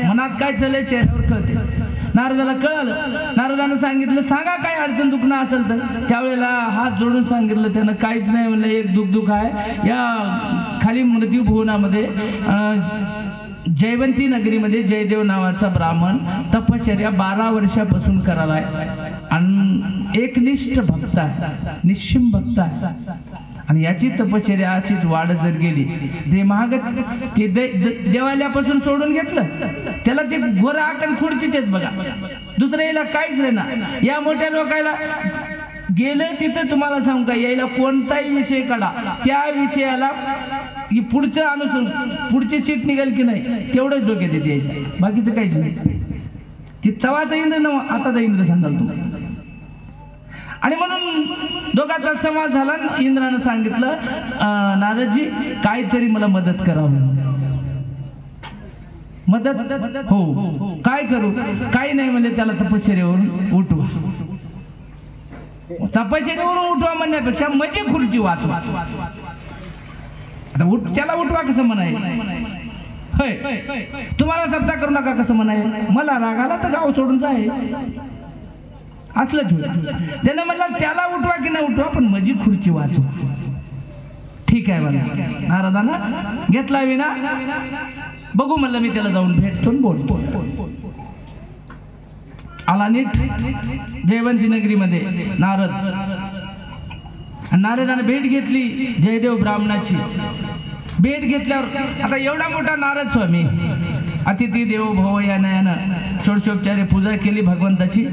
मनात काय चाललंय चेहऱ्यावर कळते. नारदाला कळलं. नारदानं सांगितलं, सांगा काय अडचण दुखणं असेल तर. त्यावेळेला हात जोडून सांगितलं त्यानं. काहीच नाही म्हणलं, एक दुख आहे. या खाली मृत्यू भुवनामध्ये जयवंती नगरीमध्ये जयदेव नावाचा ब्राह्मण तपश्चर्या 12 वर्षापासून करालाय, आणि एकनिष्ठ भक्त आहे, निश्चिम भक्त आहे. आणि याची तपश्चर्या अशीच वाढत जर गेली, ते महाग ते देवालयापासून सोडून घेतलं त्याला, ते घोरा आणि खुर्चीच आहेत बघा, दुसरं याला काहीच नाही ना. या मोठ्या लोकांना गेलं तिथं तुम्हाला सांगू का, यायला कोणताही विषय काढा, त्या विषयाला पुढचं अनुसरून पुढची सीट निघेल की नाही तेवढंच डोक्यात येते यायच्या, बाकीचं काहीच नाही. ती तवाचा इंद्र नव, आताचा इंद्र सांगाल तुम्हाला. आणि म्हणून दोघांचा संवाद झाला. इंद्रानं सांगितलं, नारदजी काहीतरी मला मदत करावं. मदत? हो. काय करू? काही नाही म्हणले, त्याला तपश्चर्यावरून उठवा. तपश्चर्यावरून उठवा म्हणण्यापेक्षा म्हणजे खुर्ची वाचवा. त्याला उठवा कसं म्हणाय? होय, तुम्हाला सत्ता करू नका कसं म्हणाय? मला राग आला तर गाव सोडून जाय, असलं त्यानं म्हणलं त्याला उठवा की नाही उठवा, पण माझी खुर्ची वाचवा. ठीक आहे मला. नारदानं घेतला विना. बघू म्हणलं, मी त्याला जाऊन भेटतो बोलतो. आला नीट जयवंती नगरीमध्ये नारदानं भेट घेतली जयदेव ब्राह्मणाची. भेट घेतल्यावर आता एवढा मोठा नारद स्वामी, अतिथी देवो भव या नयानं षोडशोपचारे पूजा केली भगवंताची,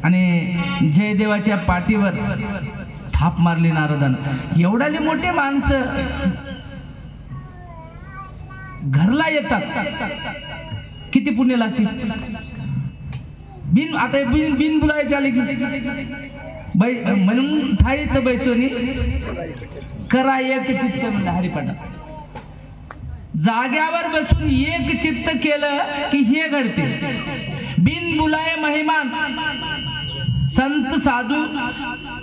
आणि जयदेवाच्या पाठीवर थाप मारली नारदानं. एवढाले मोठे माणसं घरला येतात, किती पुण्य लागते. आता बिन बुलायचे आले की म्हणून थाळीचं बैसोनी करा एक चित्त म्हणलं हरिपाठ. जाग्यावर बसून एक चित्त केलं की हे घडते. बिन बुलाय महिमान संत साधू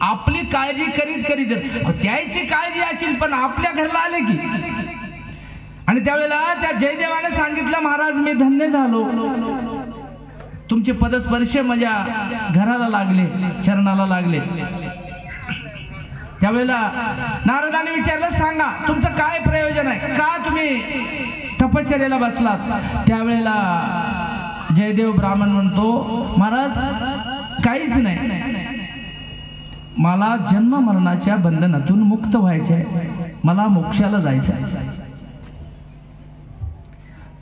आपली काळजी करीत करीत त्याची काळजी असेल, पण आपल्या घरला आले की. आणि त्यावेळेला त्या जयदेवाने सांगितलं, महाराज मी धन्य झालो, तुमचे पदस्पर्श माझ्या घराला लागले, चरणाला लागले. त्यावेळेला नारदाने विचारलं, सांगा तुमचं काय प्रयोजन आहे, का तुम्ही तपश्चर्याला बसलात? त्यावेळेला जयदेव ब्राह्मण म्हणतो, महाराज काहीच नाही, मला जन्म मरणाच्या बंधनातून मुक्त व्हायचे आहे, मला मोक्षाला जायचं आहे.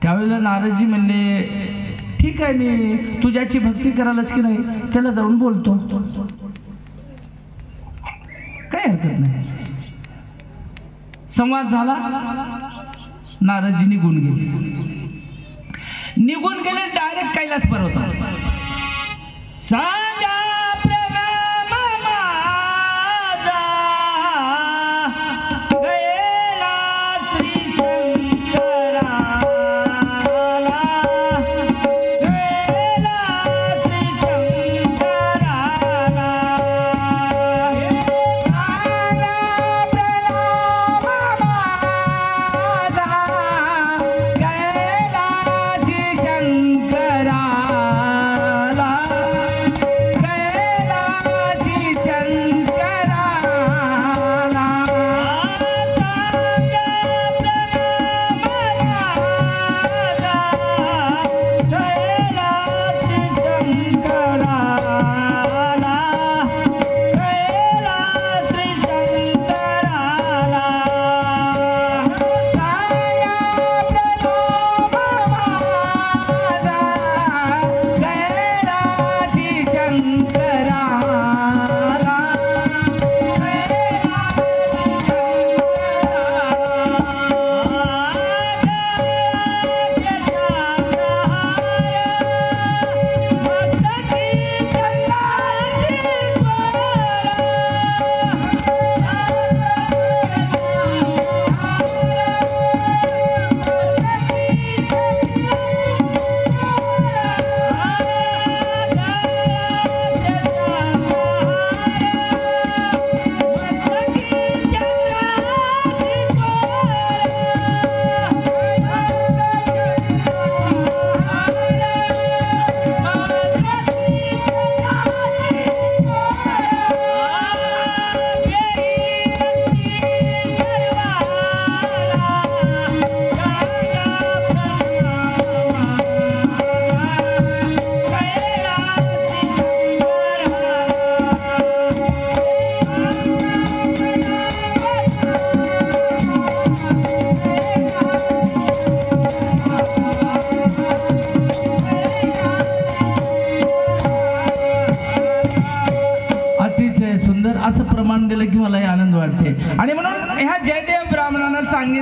त्यावेळेला नारदजी म्हणले, ठीक आहे, मी तुझ्याची भक्ती करायलाच की नाही, त्याला जाऊन बोलतो, काही हरकत नाही. संवाद झाला. नारदजी निघून गेले डायरेक्ट कैलास पर्वतावर. सांगा प्रणाम माझा गयेला श्री शंकराला,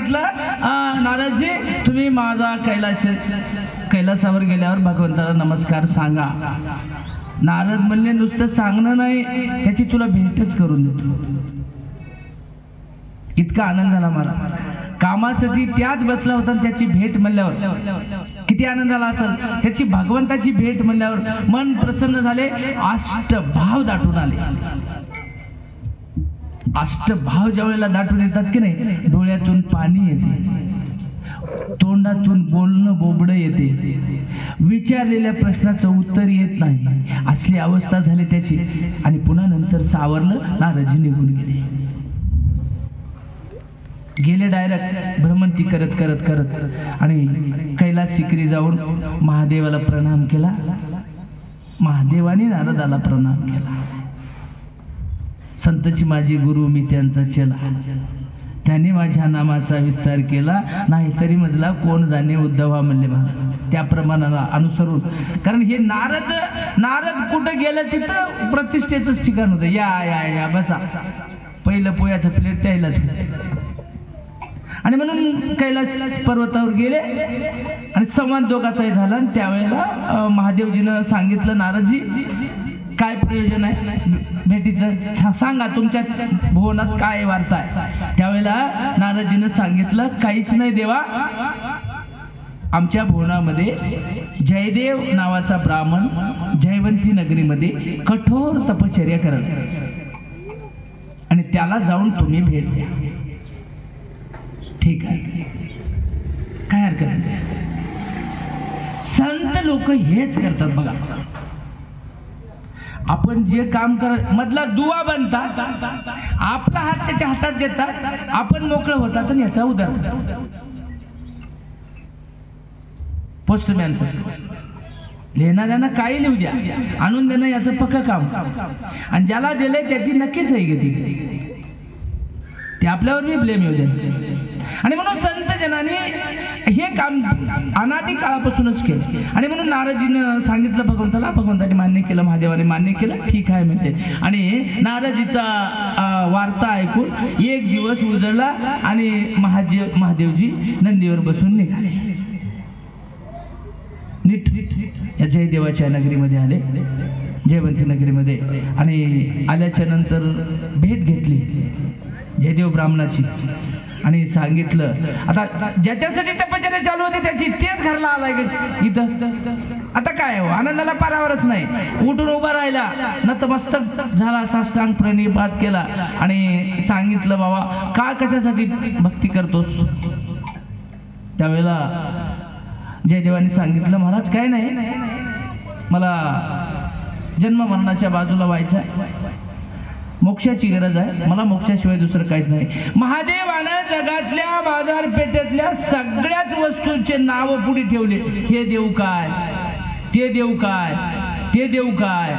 सांगितलं नारदजी तुम्ही माझा कैलासावर गेल्यावर भगवंताला नमस्कार सांगा. नारद म्हणले नुसतं सांगणं नाही, त्याची तुला भेटच करून देतो. इतका आनंद झाला मला. कामासाठी त्याच बसला होता, त्याची भेट म्हणल्यावर किती आनंद झाला असेल. त्याची भगवंताची भेट म्हणल्यावर मन प्रसन्न झाले. अष्टभाव दाटून आले. अष्टभाव ज्या वेळेला दाटून येतात की नाही, डोळ्यातून पाणी येते, तोंडातून बोलणं बोबडं येते, विचारलेल्या प्रश्नाचं उत्तर येत नाही, असली अवस्था झाली त्याची. आणि पुन्हा नंतर सावरलं, नारदजी निघून गेले डायरेक्ट भ्रमंती करत करत करत आणि कैलास शिखरी जाऊन महादेवाला प्रणाम केला. महादेवाने नारदाला प्रणाम केला. संतची माझी गुरु, मी त्यांचा चेला, त्याने माझ्या नामाचा विस्तार केला, नाहीतरी मजला कोण जाणे उद्धवा म्हणले मला. त्या प्रमाणाला अनुसरून, कारण हे नारद कुठं गेलं तिथं प्रतिष्ठेचंच ठिकाण होतं. या या या बसा, पहिलं पोयाचं प्लेट द्यायलाच. आणि म्हणून कैलास पर्वतावर गेले आणि संवाद दोघाचाही झाला. आणि त्यावेळेला महादेवजीनं सांगितलं, नारदजी काय प्रयोजन आहे भेटीचं, सांगा तुमच्या भुवनात काय वार्ता आहे. त्यावेळेला नारदजीनं सांगितलं, काहीच नाही देवा, आमच्या भुवनामध्ये जयदेव नावाचा ब्राह्मण जयवंती नगरीमध्ये कठोर तपश्चर्या करत, आणि त्याला जाऊन तुम्ही भेट द्या. ठीक आहे, काय हरकत नाही. संत लोक हेच करतात बघा. आपण जे काम करत मधला दुवा बनतात, आपला हात त्याच्या हातात देतात, आपण मोकळं होतात आणि याचा उदार. पोस्टमॅन लिहिणाऱ्यांना काही लिहू द्या, आणून देणं याचं पक्क काम. आणि ज्याला दिलंय त्याची नक्कीच सही घेतली, ते आपल्यावर मी ब्लेम येऊ द्या. आणि म्हणून संत जनाने हे काम अनादी काळापासूनच केलं. आणि म्हणून नारदजीनं सांगितलं भगवंताला, भगवंताने मान्य केलं, महादेवाने मान्य केलं, ठीक आहे म्हणते. आणि नारदजीचा वार्ता ऐकून एक दिवस उजळला आणि महादेवजी नंदीवर बसून निघाले. नीट या जयदेवाच्या नगरीमध्ये आले, जयवंती नगरीमध्ये. आणि आल्याच्या नंतर भेट घेतली जयदेव ब्राह्मणाची आणि सांगितलं, आता ज्याच्यासाठी तपश्चर्या चालू होती त्याची तेच घरला आलाय इथं. आता काय हो, आनंदाला पारावरच नाही. उठून उभा राहिला, नतमस्तक झाला, साष्टांग प्रणिपात केला आणि सांगितलं, बाबा का कशासाठी भक्ती करतोस. त्यावेळेला जयदेवाने सांगितलं, महाराज काय नाही, मला जन्म मरणाच्या बाजूला व्हायचं आहे, मोक्षाची गरज आहे, मला मोक्षाशिवाय दुसरं काहीच नाही. महादेवानं जगातल्या बाजारपेठेतल्या सगळ्याच वस्तूंचे नाव पुढे ठेवले. हे देऊ काय, ते देऊ काय, ते देऊ काय,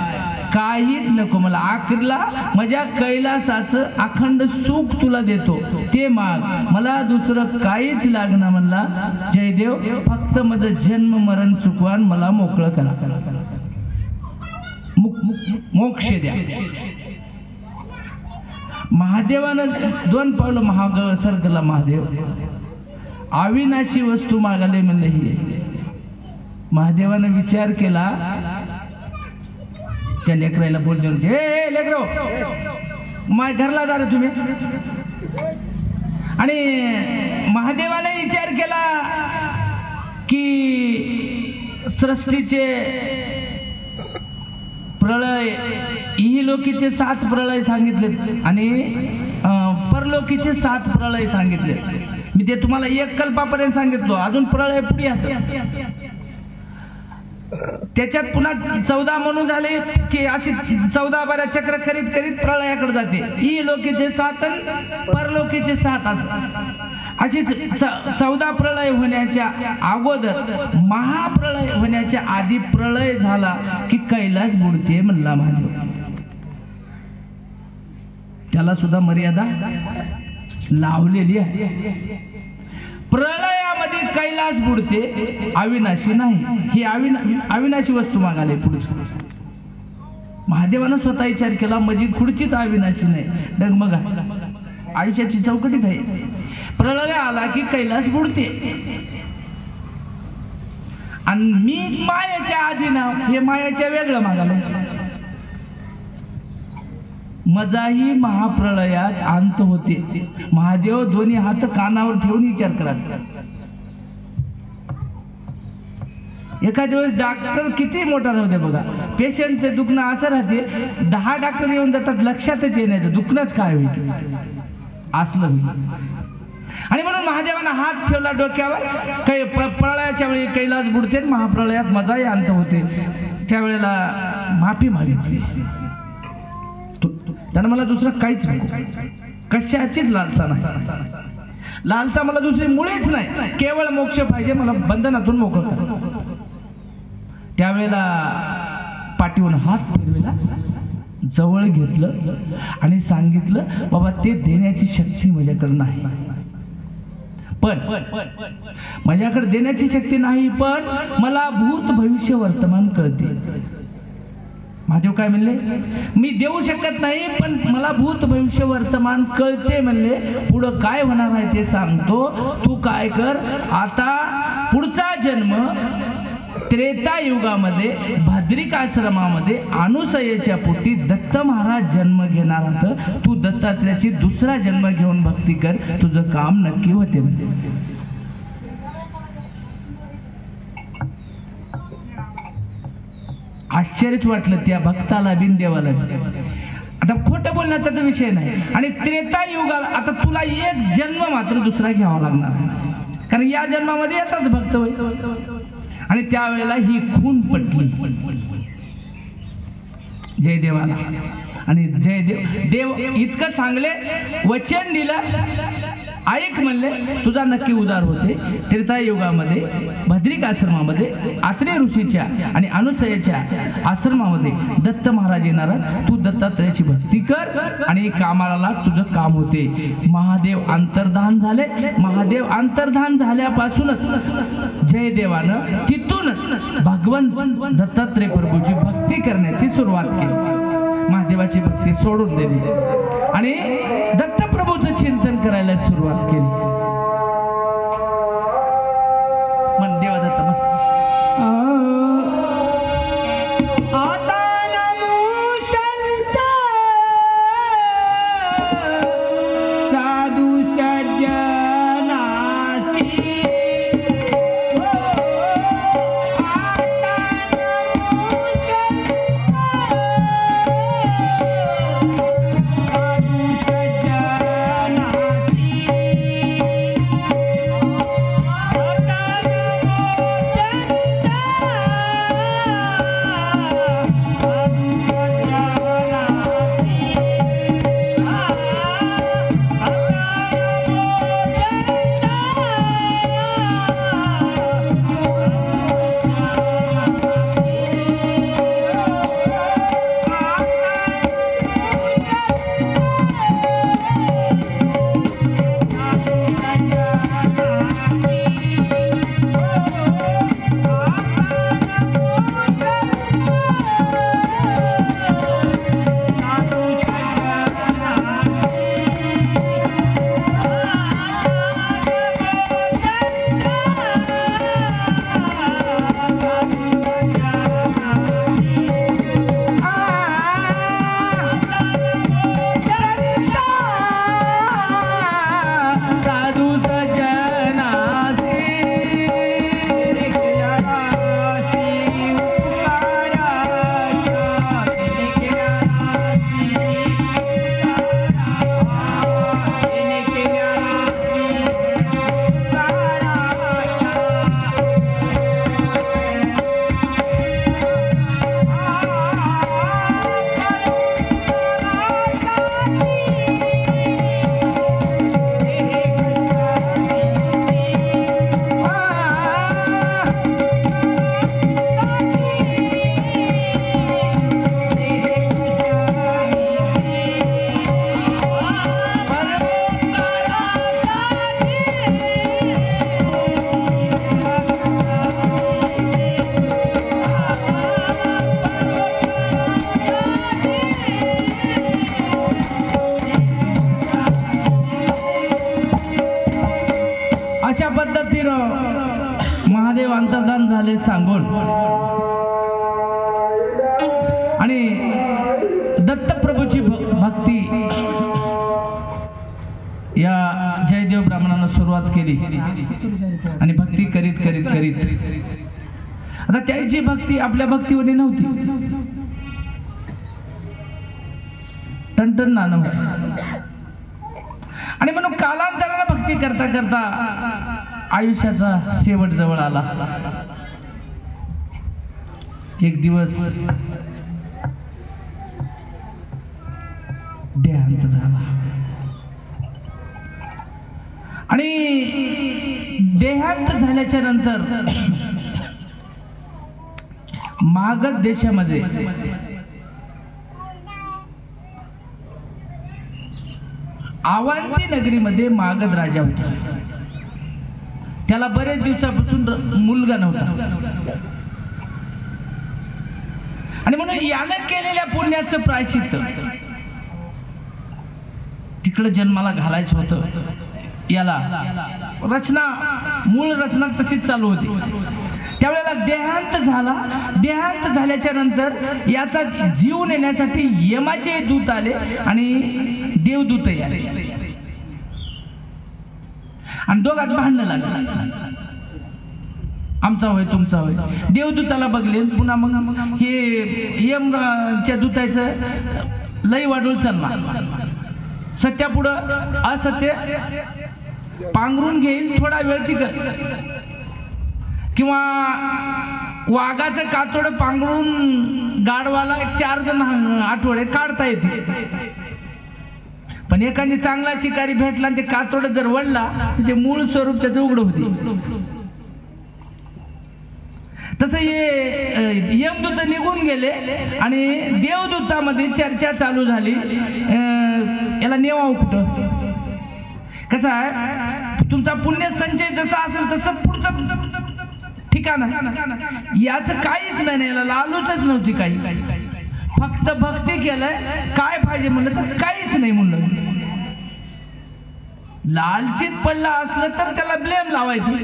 काहीच नको मला. आखरीला माझ्या कैलासाचं अखंड सुख तुला देतो, ते माग, मला दुसरं काहीच लागणार म्हणला. जयदेव फक्त माझं जन्म मरण चुकवान मला मोकळं करा, मोक्ष द्या. महादेवानं दोन पावलं महाग सरकला. महादेव अविनाशी वस्तू मागाले म्हणले. ही महादेवानं विचार केला, त्या लेकराला बोलले, हे लेकरो माझ्या घरला जा रे तुम्ही. आणि महादेवाने विचार केला की सृष्टीचे प्रलय, इहलोकीचे 7 प्रलय सांगितले आणि परलोकीचे 7 प्रलय सांगितले. मी ते तुम्हाला एक कल्पापर्यंत सांगितलो, अजून प्रलय पुढे आहेत. त्याच्यात पुन्हा 14 म्हणून झाले की अशी 14 बाऱ्या चक्र करीत करीत प्रलयाकडे जाते. इहलोकीचे 7 परलोकीचे 7 अशी 14 प्रलय होण्याच्या अगोदर, महाप्रलय होण्याच्या आधी प्रलय झाला की कैलास बुडते म्हणला महादेव. त्याला सुद्धा मर्यादा लावलेली आहे. प्रलयामध्ये कैलास बुडते, अविनाशी नाही. ही अविनाशी वस्तू मागाले पुढे. महादेवानं स्वतः विचार केला, माझी खुर्चीच अविनाशी नाही, डगमगा. आयुष्याची चौकटीत आहे. प्रलय आला की कैलास बुडते. आणि मी मायाच्या आधी नाव हे मायाच्या वेगळं मागालो. मजाही महाप्रलयात अंत होते. महादेव दोन्ही हात कानावर ठेवून विचार करा. एखाद्या वेळेस डॉक्टर किती मोठा राहते बघा, पेशंटचे दुखणं असं राहते 10 डॉक्टर येऊन जातात, लक्षातच येण्याचं दुखणंच काय होईल असलं होईल. आणि म्हणून महादेवानं हात ठेवला डोक्यावर. काही प्रलयाच्या वेळी कैलास बुडते, महाप्रलयात मजाही अंत होते. त्यावेळेला माफी मागितली. त्यानं मला दुसरं काहीच नको, कशाचीच लालसा नाही. लालसा मला दुसरी मुळेच नाही, केवळ मोक्ष पाहिजे, मला बंधनातून मोकळं करा. त्यावेळेला पाठीवरून हात फिरविला, जवळ घेतलं आणि सांगितलं, बाबा ते देण्याची शक्ती माझ्याकडे नाही, पण माझ्याकडे देण्याची शक्ती नाही, पण मला भूत भविष्य वर्तमान कळते. महादेव काय म्हणले, मी देऊ शकत नाही पण मला भूत भविष्य वर्तमान कळते म्हणले. पुढं काय होणार आहे ते सांगतो, तू काय कर, आता पुढचा जन्म त्रेता युगामध्ये भाद्रिक आश्रमामध्ये अनुसयेच्या पोटी दत्त महाराज जन्म घेणार होतं. तू दत्तात्र्याची दुसरा जन्म घेऊन भक्ती कर, तुझं काम नक्की होते. आश्चर्यच वाटलं त्या भक्ताला बिन देवाला. आता खोटं बोलण्याचा तर विषय नाही. आणि त्रेता युगाला आता तुला एक जन्म मात्र दुसरा घ्यावा लागणार, कारण या जन्मामध्ये येताच भक्त होईल. आणि त्यावेळेला ही खून पटली जयदेवाला. आणि जयदेव देव इतकं सांगले, वचन दिलं, ऐक म्हणले, तुझा नक्की उद्धार होते. त्रेतायुगामध्ये भद्रिक आश्रमामध्ये आत्रे ऋषीच्या आणि अनुसयेच्या आश्रमामध्ये दत्त महाराज येणार. तू दत्तात्रयाची भक्ती कर आणि कामाला तुझं काम होते. महादेव अंतर्धान झाले. महादेव अंतर्धान झाल्यापासूनच जयदेवानं तिथूनच भगवंत दत्तात्रय प्रभूची भक्ती करण्याची सुरुवात केली. महादेवाची भक्ती सोडून दिली आणि दत्तप्रभूचं चिंतन करायला सुरुवात केली. मन देवा दत्त आले सांगोल आणि दत्तप्रभूची भक्ती या जयदेव ब्राह्मणांना सुरुवात केली आणि भक्ती करीत करीत करीत आता त्याची भक्ती आपल्या भक्तीवरी नव्हती, टणटण नाणं होतं. आणि म्हणून कालांतराने भक्ती करता करता आयुष्याचा शेवट जवळ आला. एक दिवस देहांत झाला आणि देहांत झाल्याच्या नंतर मागध देशामध्ये अवंती नगरीमध्ये मागध राजा होता. त्याला बरेच दिवसापासून मुलगा नव्हता आणि म्हणून यानं केलेल्या पुण्याचं प्रायश्चित्त तिकडे जन्माला घालायचं होतं. याला रचना मूळ रचना तशीच चालू होती. त्यावेळेला देहांत झाला. देहांत झाल्याच्या नंतर याचा जीव नेण्यासाठी यमाचे दूत आले आणि देवदूतही आले आणि दोघात भांडणं लागलं. आमचा होय तुमचा होय. देवदूताला बघले पुन्हा मग हे यमच्या दूताचं लई वाढून चालणार. सत्यापुढं असत्य पांघरून घेईल, थोडा वेळ टिकत, किंवा वाघाचं कातोड पांघरून गाढवाला 4 आठवडे काढता येते. पण एखादी चांगला शिकारी भेटला ते कातोड जर वळला ते मूळ स्वरूप त्याचं उघड होते. तसं हे यमदूत निघून गेले आणि देवदूतामध्ये चर्चा चालू झाली. याला नेवावं कुठं, कसं आहे तुमचा पुण्य संचय जसा असेल तसं पुढचं ठिकाण. याचं काहीच नाही, याला लालूचच नव्हती काही. फक्त भक्ती केलंय, काय पाहिजे म्हणलं तर काहीच नाही म्हणलं. लालचीत पडला असलं तर त्याला ब्लेम लावायची,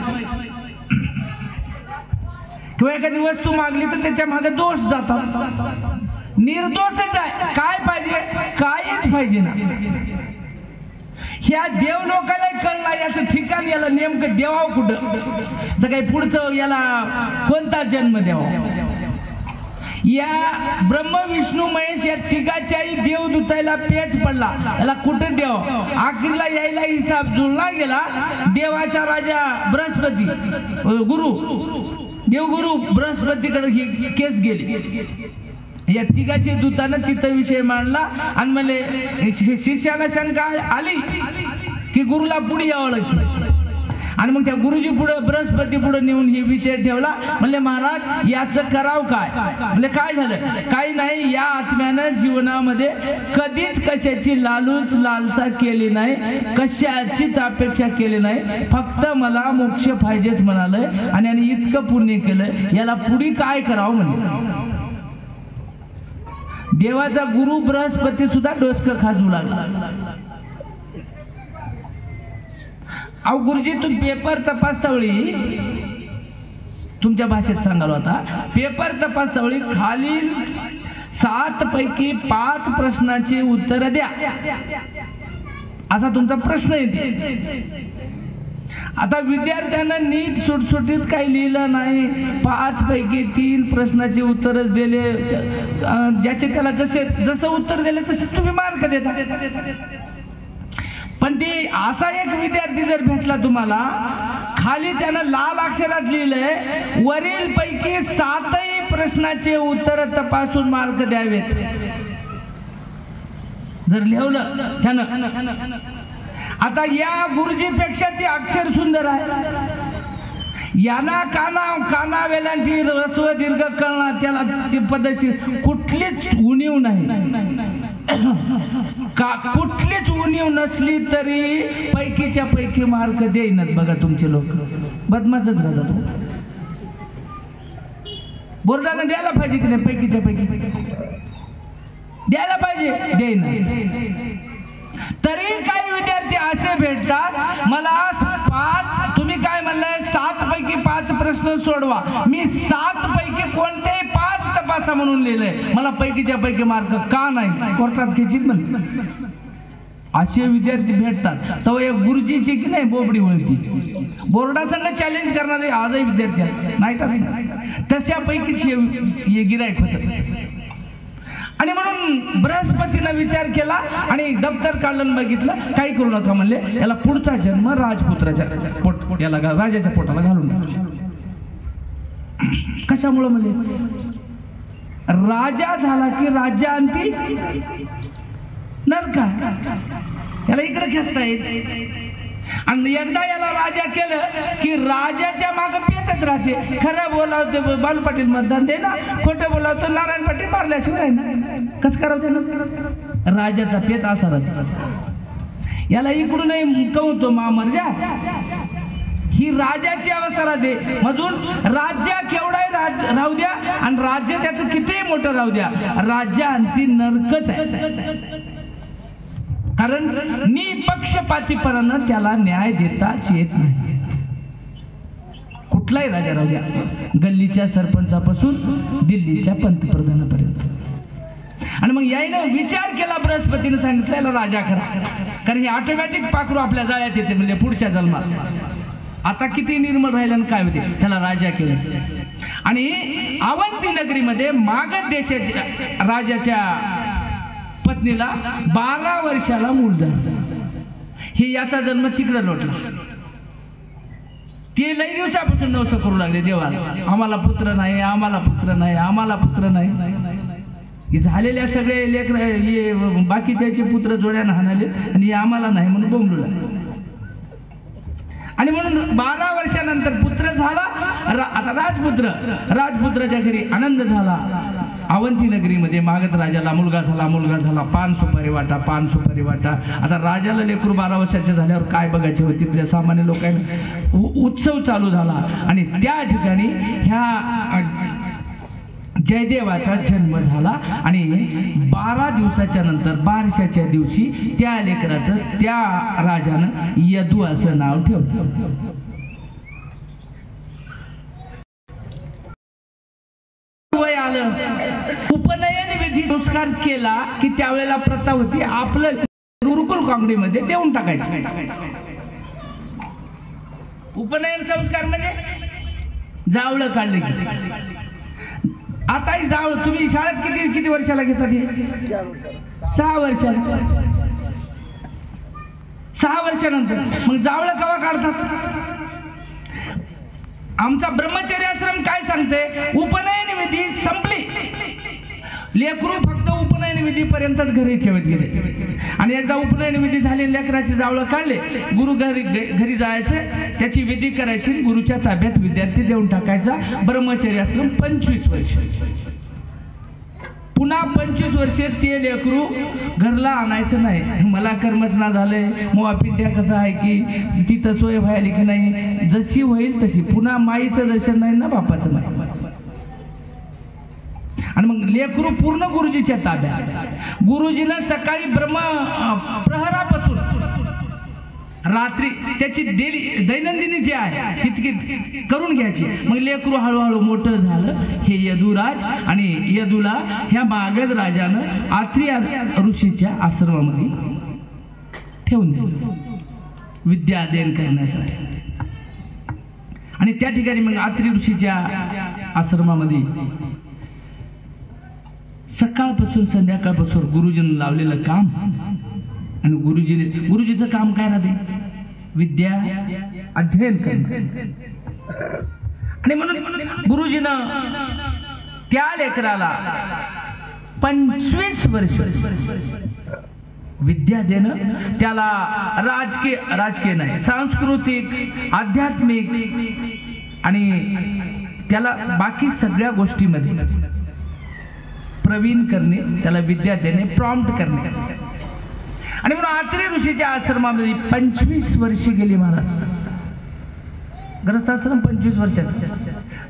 किंवा एखादी वस्तू मागली तर त्याच्या मागे दोष जातात. निर्दोषच आहे, काय पाहिजे काहीच पाहिजे ना. ह्या देव लोकांना कळला याचं ठिकाण, याला नेमकं देवावं कुठं, तर काही पुढचं याला कोणता जन्म द्यावा. या ब्रह्म विष्णू महेश या तिघाच्याही देवदूताला पेच पडला, याला कुठे द्यावं. आखरीला यायला हिसाब जुळला गेला. देवाचा राजा बृहस्पती गुरु देवगुरु बृहस्पतीकडे ही केस गेली. या तिघाच्या दूतानं तिथं विषय मांडला आणि म्हणले शिष्याला शंका आली की गुरुला पुढे यावं लागतं. आणि मग त्या गुरुजी पुढे बृहस्पती पुढे नेऊन हे विषय ठेवला. म्हणले महाराज याचं करावं काय. म्हणजे काय झालं, काही नाही. या आत्म्यानं जीवनामध्ये कधीच कशाची लालसा केली नाही, कशाचीच अपेक्षा केली नाही. फक्त मला मोक्ष पाहिजेच म्हणालंय आणि इतकं पुण्य केलं, याला पुढे काय करावं म्हणजे. देवाचा गुरु बृहस्पती सुद्धा डोसकं खाजू लागला. अहो गुरुजी तुम्ही पेपर तपासतावळी, तुमच्या भाषेत सांगाल होता, पेपर तपासतावळी खालील 7 पैकी 5 प्रश्नाची उत्तर द्या असा तुमचा प्रश्न येते. आता विद्यार्थ्यांना नीट सुटसुटीत काही लिहिलं नाही, 5 पैकी 3 प्रश्नाची उत्तरच दिले. ज्याचे त्याला जसं उत्तर दिले तसे तुम्ही मार्क देता. पण ते असा एक विद्यार्थी जर भेटला तुम्हाला, खाली त्यानं लाल अक्षरात लिहिलंय वरील पैकी 7ही प्रश्नाचे उत्तर तपासून मार्क द्यावेत. जर लिहलं त्यानं, आता या गुरुजीपेक्षा ते अक्षर सुंदर आहे. याना काना वेलांटी रस्व दीर्घ कळणार, त्याला ती पद्धतशीर कुठलीच उणीव नाही. कुठलीच उणीव नसली तरी पैकीच्या पैकी मार्क देईनच. बघा तुमचे लोक बदमाशच राहतात. बोर्डाला द्यायला पाहिजे की नाही, पैकीच्या पैकी द्यायला पाहिजे, देईन. तरी काही विद्यार्थी असे भेटतात, मला 5 तुम्ही काय म्हणलाय 7 पैकी 5 प्रश्न सोडवा. मी 7 पैकी कोणतेही 5 तपासा म्हणून लिहिलंय. मला पैकीच्या पैकी मार्क का नाही? कोर्टात खेचीत म्हण. असे विद्यार्थी भेटतात तेव्हा एक गुरुजीची की नाही बोबडी वळती. बोर्डासंग चॅलेंज करणारे आजही विद्यार्थी आहेत, नाही का? तशापैकीच हे गिरायक होतं. आणि म्हणून बृहस्पतीनं विचार केला आणि दप्तर काढलं, बघितलं, काही करू नका म्हणले, याला पुढचा जन्म राजपुत्राच्या याला राजाच्या पोटाला घालून टाकले. कशामुळं म्हणजे राजा झाला की राज्यांती नरका, याला इकडे खेचता येत. आणि एकदा याला राजा केलं की राजाच्या मागे पेटत राहते. खरं बोलावतं बालू पाटील मतदान दे ना, खोटं बोलावतं नारायण पाटील मारल्याशिवाय ना. कसं करावं ना, राजाचा पेट असा राहतो. याला इकडूनही कवतो मामर्जा, ही राजाची अवस्था राहते. मधून राज्य केवढाही राहू द्या आणि राज्य त्याचं कितीही मोठं राहू द्या, राज्य अंती नरकच आहे. कारण निपक्षपातीपणानं त्याला न्याय देताच येत नाही. कुठलाही राजा राहू द्या, गल्लीच्या सरपंचापासून दिल्लीच्या पंतप्रधानापर्यंत. आणि मग यायनं विचार केला, बृहस्पतीने सांगितलं याला राजा करा, कारण हे ऑटोमॅटिक पाखरू आपल्या जाळ्यात येते म्हणजे पुढच्या जन्मात. आता किती निर्मळ राहिलं काय होते, त्याला राजा केलं. आणि अवंती नगरीमध्ये मागध देशाच्या राजाच्या पत्नीला 12 वर्षाला मूल झालं. हे याचा जन्म तिकडे लोटला. ते लई दिवसापासून नवस करू लागले देवाला, आम्हाला पुत्र नाही, आम्हाला पुत्र नाही, आम्हाला पुत्र नाही. झालेल्या सगळे लेकर बाकी त्याचे पुत्र जोड्यानं हाणाले आणि आम्हाला नाही म्हणून बोंबलू लागले. आणि म्हणून 12 वर्षानंतर पुत्र झाला. आता राजपुत्राच्या घरी आनंद झाला. अवंती नगरीमध्ये मागध राजाला मुलगा झाला. पान सुपारी वाटा. आता राजाला लेकरू 12 वर्षाचे झाल्यावर काय बघायचे होते, तिथल्या सामान्य लोकांना उत्सव चालू झाला. आणि त्या ठिकाणी ह्या जयदेवाचा जन्म झाला. आणि 12 दिवसाच्या नंतर बारशाच्या दिवशी त्या लेकराचं त्या राजानं यदू असं नाव ठेवलं. वय आलं, उपनयन विधी संस्कार केला की त्यावेळेला प्रथा होती आपलं गुरुकुल कांगडीमध्ये देऊन टाकायचं. उपनयन संस्कार म्हणजे जावळं काढले की. आता जावळ तुम्ही शाळेत किती वर्षाला घेतात? 6 वर्षाला. 6 वर्षानंतर मग जावळं केव्हा काढतात? आमचा ब्रह्मचर्य आश्रम काय सांगते, उपनयन विधी संपली, लेकरू फक्त उपनयन विधीपर्यंतच घरी ठेवत गेले. आणि एकदा उपनयन विधी झाले, लेकराचे जावळं काढले, गुरु घरी जायचं, त्याची विधी करायची, गुरुच्या ताब्यात विद्यार्थी देऊन टाकायचा. ब्रह्मचर्य आश्रम 25 वर्ष. पुन्हा 25 वर्षे ते लेकरू घरला आणायचं नाही. मला कर्मचना झालंय, मोहा पिंट्या कसं आहे की तिथं सोय व्हायली की नाही, जशी होईल तशी. पुन्हा माईचं दर्शन नाही ना, बापाचं नाही. आणि मग लेकरू पूर्ण गुरुजीच्या ताब्यात. गुरुजीनं सकाळी प्रहरापासून रात्री त्याची दैनंदिनी जी आहे तितकी करून घ्यायची. मग लेकरू हळूहळू मोठं झालं. हे यदुराज, आणि यदूला ह्या मागध राजानं आत्री ऋषीच्या आश्रमामध्ये ठेवून दिलं विद्या अध्ययन करण्यासाठी. आणि त्या ठिकाणी मग आत्री ऋषीच्या आश्रमामध्ये सकाळपासून संध्याकाळपासून गुरुजीनं लावलेलं काम. आणि गुरुजीचं काम काय राहते, विद्या अध्ययन करणं. आणि म्हणून गुरुजीनं त्या लेकराला 25 वर्ष विद्या देणं, त्याला राजकीय नाही, सांस्कृतिक, आध्यात्मिक आणि त्याला बाकी सगळ्या गोष्टीमध्ये प्रवीण करणे, त्याला विद्या देणे, प्रॉम्प्ट करणे. आणि म्हणून आत्री ऋषीच्या आश्रमामध्ये 25 वर्षे गेली महाराज. ग्रस्ताश्रम 25 वर्षात.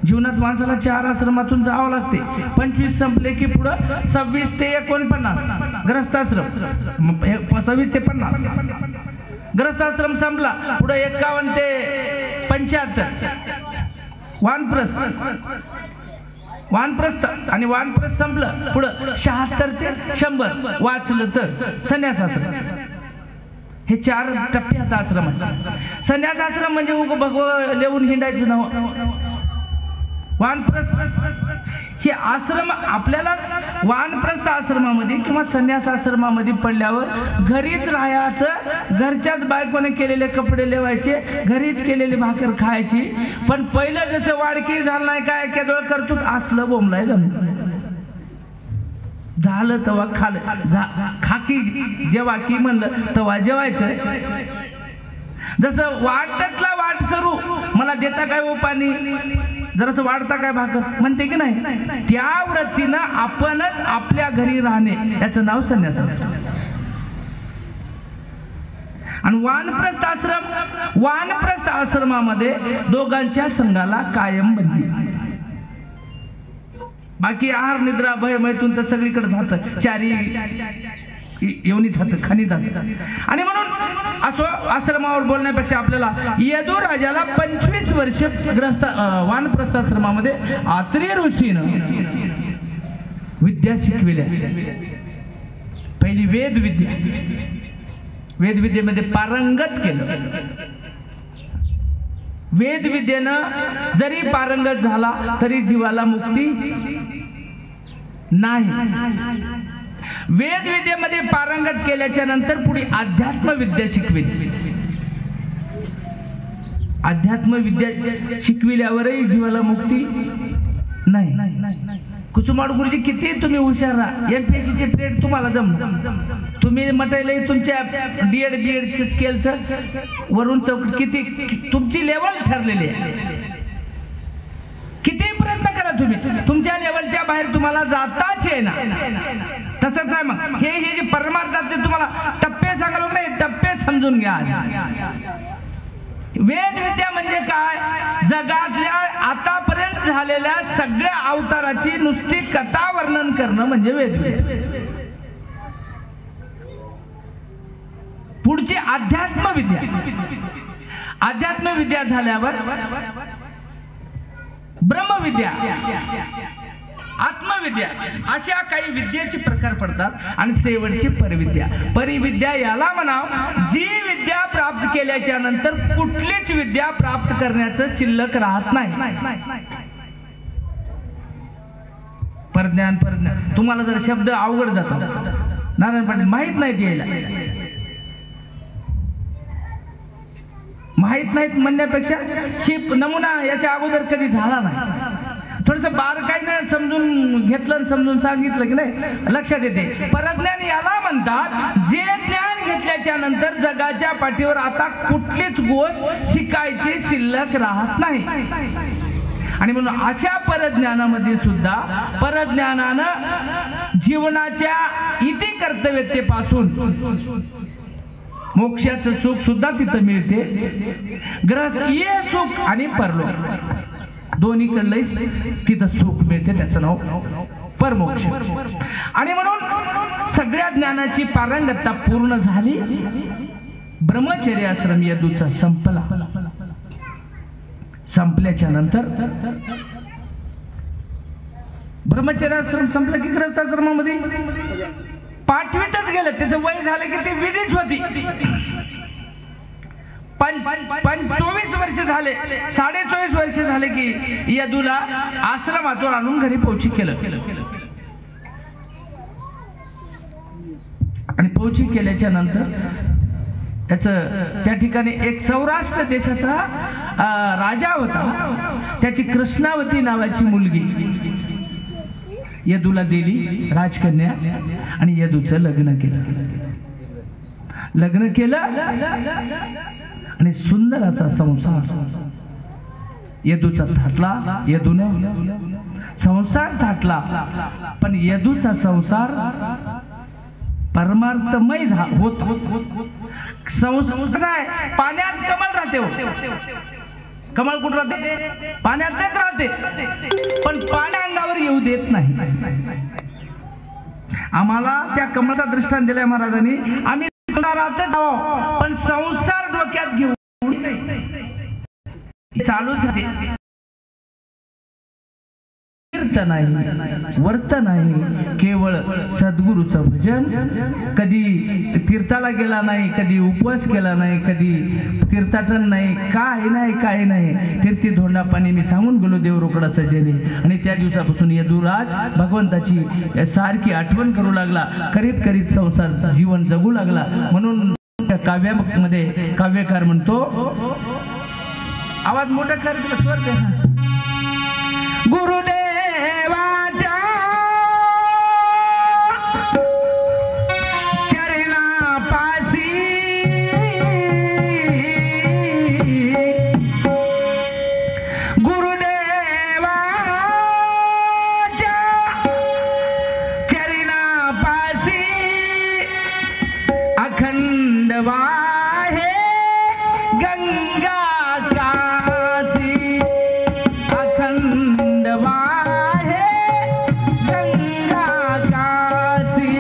जीवनात माणसाला 4 आश्रमातून जावं लागते. 25 संपले की पुढं 26 ते 49 ग्रस्ताश्रम, 26 ते 50 ग्रस्ताश्रम संपला, पुढे 51 ते 75 वानप्रस्थ आणि वानप्रस्थ संपलं पुढं 76 ते 100 वाचलं तर संन्यासाश्रम. हे 4 टप्प्यात आश्रमाचे. संन्यासाश्रम म्हणजे उग भगव लिहून हिंडायचं नव्हतं. वानप्रस्थ हे आश्रम आपल्याला वानप्रस्थ आश्रमामध्ये किंवा संन्यास आश्रमामध्ये पडल्यावर घरीच राहायचं, घरच्याच बायकोने केलेले कपडे लेवायचे, घरीच केलेली भाकर खायची. पण पहिलं जसं वाडकी झालं नाही काय केदळ करतो असलं बोंबलाय झालं तेव्हा खाकी जेव्हा की म्हणलं तेव्हा जेवायचं. जसं वाटतला वाट सरू मला देता काय ओ पाणी, जरासं वाढता काय भाकर म्हणते की नाही, त्या वृत्तीनं आपणच आपल्या घरी राहणे याचं नाव संन्यास आश्रम. आणि वानप्रस्थ आश्रमामध्ये दोघांच्या संघाला कायम बंदी. बाकी आहार निद्रा भय मैथून तर सगळीकडे जातं, 4 येऊन खनित. आणि म्हणून असो आश्रमावर बोलण्यापेक्षा आपल्याला यदू राजाला 25 वर्ष वानप्रस्थाश्रमामध्ये आत्री ऋषीनं विद्या शिकविल्या. पहिली वेदविद्येमध्ये पारंगत केलं. वेदविद्येनं जरी पारंगत झाला तरी जीवाला मुक्ती नाही. वेदविद्येमध्ये पारंगत केल्याच्या नंतर पुढे अध्यात्म विद्या शिकविली. अध्यात्म विद्या शिकविल्यावरही जीवाला मुक्ती नाही. कुसुमाड गुरुजी किती तुम्ही हुशार राहा, MPSC चे प्लेट तुम्हाला जमलं, तुम्ही म्हटलं तुमच्या DED स्केलचं वरून चौकट किती तुमची लेवल ठरलेली आहे. किती प्रयत्न करा तुम्ही, तुमच्या लेवलच्या बाहेर तुम्हाला जाताच येणार. तसंच आहे मग हे जे परमार्थाचे तुम्हाला टप्पे सांगालो नाही, टप्पे समजून घ्या. वेदविद्या म्हणजे काय, जगातल्या आतापर्यंत झालेल्या सगळ्या अवताराची नुसती कथा वर्णन करणं म्हणजे वेदविद्या. पुढची अध्यात्म विद्या झाल्यावर ब्रह्मविद्या, आत्मविद्या अशा काही विद्येचे प्रकार पडतात. आणि शेवटची परिविद्या याला म्हणाव जी विद्या प्राप्त केल्याच्या नंतर कुठलीच विद्या प्राप्त करण्याचं शिल्लक राहत नाही. परज्ञान तुम्हाला जर शब्द अवघड जातात, नारायण पाटील माहित नाही यायला, माहित नाहीत म्हणण्यापेक्षा ही नमुना याच्या अगोदर कधी झाला नाही. थोडस बारकाईने समजून घेतलं, समजून सांगितलं की नाही लक्षात येते. परज्ञान याला म्हणतात जे ज्ञान घेतल्याच्या नंतर जगाच्या पाठीवर आता कुठलीच गोष्ट शिकायची शिल्लक राहत नाही. आणि म्हणून अशा परज्ञानामध्ये सुद्धा परज्ञानानं जीवनाच्या इति कर्तव्यतेपासून मोक्षाचं सुख सुद्धा तिथं मिळते. ग्रहस्थ ये सुख आणि परलोक दोन्हीकडलं तिथं सुख मिळते, त्याचं नाव परमोक्ष. आणि म्हणून सगळ्या ज्ञानाची पारंगतता पूर्ण झाली. ब्रह्मचर्य आश्रम यदूचा संपला. संपल्याच्या नंतर ब्रह्मचर्य आश्रम संपलं की ग्रहस्थ आश्रमामध्ये पाठवीतच गेलं. त्याचं वय झालं की ती विधीच होती. 24 वर्ष झाले, 24.5 वर्ष झाले की यदूला आश्रमातून आणून घरी पोहोची केलं. आणि पोहोची केल्याच्या नंतर त्याचं त्या ठिकाणी एक सौराष्ट्र देशाचा राजा होता. त्याची कृष्णावती नावाची मुलगी यदूला दिली राजकन्या. आणि यदूचं लग्न केलं आणि सुंदर असा संसार यदूचा थाटला. यदूने संसार थाटला, पण यदूचा संसार परमार्थमय होत. संसार पाण्यात कमळ राहते. कमळ कुठं राहते? पाण्यातच राहते, पण पाण्या अंगावर येऊ देत नाही. आम्हाला त्या कमळाचा दृष्टांत दिलाय महाराजांनी. आम्ही संसारातच आहोत, पण संसार डोक्यात घेऊन चालूच राहते. कीर्त नाही वर्त नाही, केवळ सद्गुरूचं भजन. कधी तीर्थाला गेला नाही, कधी उपवास केला नाही, कधी तीर्थाटन नाही, काय नाही. तीर्थी धोंडा पाणी मी सांगून गेलो देवरोकडा सजनी. आणि त्या दिवसापासून यदुराज भगवंताची सारखी आठवण करू लागला, करीत संसार जीवन जगू लागला. म्हणून काव्यामध्ये काव्यकार म्हणतो, आवाज मोठा कर, स्वर दे. गुरुदेवाच्या चरणापासी अखंड वाहे गंगा काशी, अखंड वाहे गंगा काशी.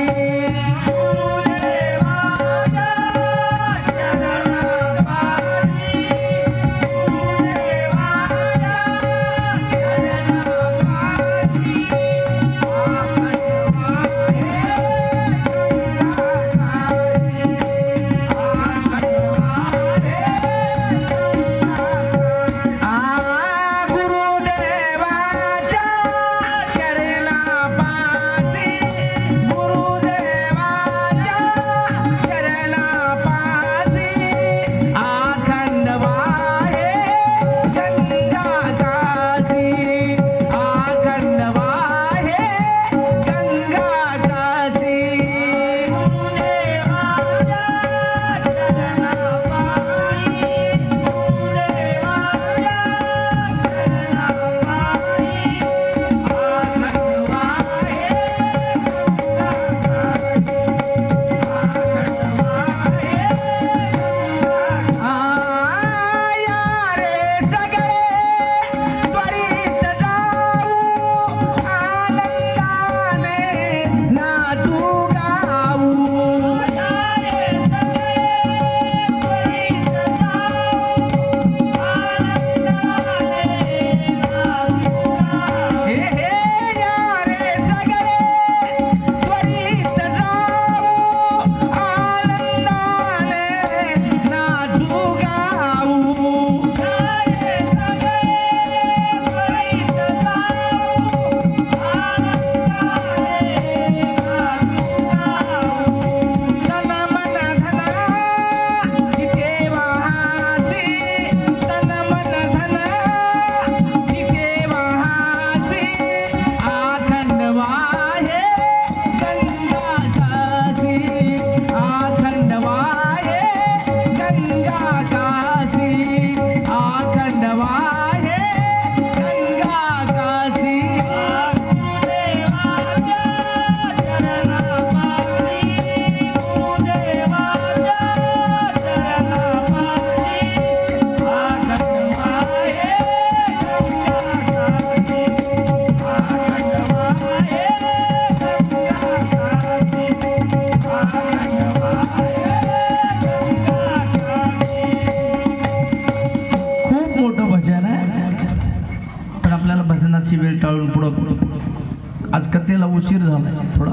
वेळ टाळून पुढं आज कथेला उशीर झाला थोडा.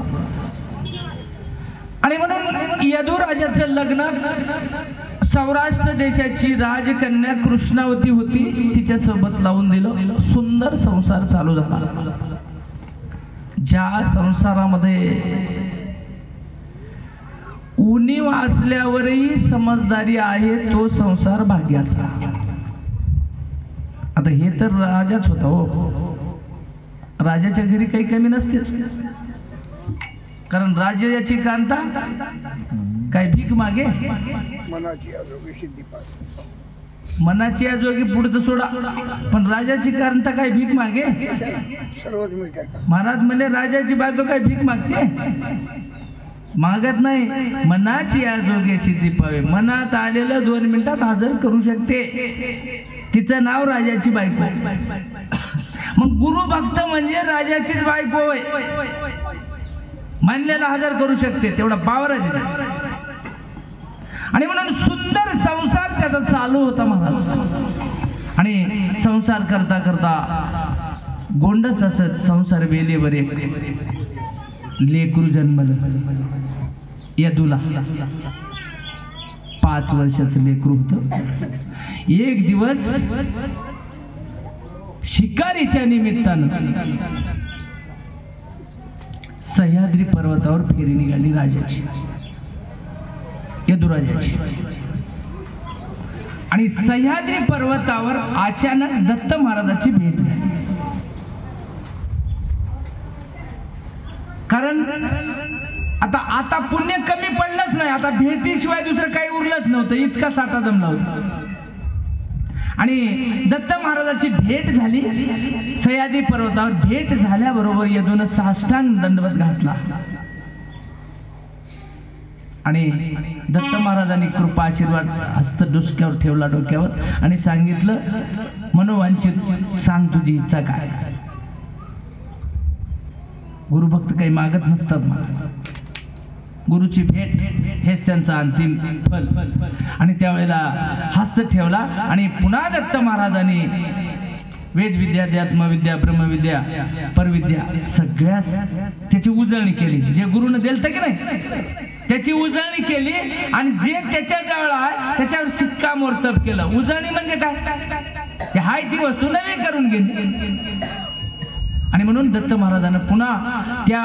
आणि म्हणून यदुराजाचं लग्न सौराष्ट्र देशाची राजकन्या कृष्णावती होती, तिच्या सोबत लावून दिलं. सुंदर संसार चालू झाला. ज्या संसारामध्ये उणीव असल्यावरही समजदारी आहे तो संसार भाग्याचा. आता हे तर राजाच होता हो, राजाच्या घरी काही कमी नसतेच, कारण राज्य याची कांता काय भीक मागे. मनाची आजोगी पुढचं सोडा, पण राजाची कांता काय भीक मागे. महाराज म्हणले राजाची बायको काय भीक मागते, मागत नाही. मनाची आजोगी सिद्धी पावे, मनात आलेलं 2 मिनिटात हजर करू शकते. तिचं नाव राजाची बायको. मग गुरु भक्त म्हणजे राजाचीच बायको होय, मानलेला हजर करू शकते, तेवढा पावर आहे तिचा. आणि म्हणून सुंदर संसार त्याचा चालू होता महाराज. आणि संसार करता करता गोंडस असत संसार वेलेवर एक लेकरू जन्मलं यदूला 5 वर्षाचं लेकरू होतं. एक दिवस शिकारीच्या निमित्तानं सह्याद्री पर्वतावर फेरी निघाली राजाची, यदुराजाची. आणि सह्याद्री पर्वतावर अचानक दत्त महाराजाची भेट झाली. कारण आता पुण्य कमी पडलंच नाही, आता भेटीशिवाय दुसरं काही उरलंच नव्हतं, इतका साठा जमला होता. आणि दत्त महाराजाची भेट झाली. सह्याद्री पर्वतावर भेट झाल्याबरोबर यदून साष्टांग दंडवत घातला आणि दत्त महाराजांनी कृपा आशीर्वाद हस्त डोसक्यावर ठेवला, डोक्यावर, आणि सांगितलं, मनोवांछित सांग तुझी इच्छा काय. गुरुभक्त काही मागत नसतात, गुरुची भेट हेच त्यांचं अंतिम फल. आणि त्यावेळेला हस्त ठेवला आणि पुन्हा दत्त महाराजांनी वेदविद्या, अध्यात्मविद्या, ब्रह्मविद्या, परविद्या सगळ्या त्याची उजळणी केली. जे गुरुनं दिलं की नाही त्याची उजळणी केली आणि जे त्याच्या जवळ आहे त्याच्यावर शिक्कामोर्तब केलं. उजळणी म्हणजे काय, हाय ती वस्तू नवी करून गेली. आणि म्हणून दत्त महाराजांना पुन्हा त्या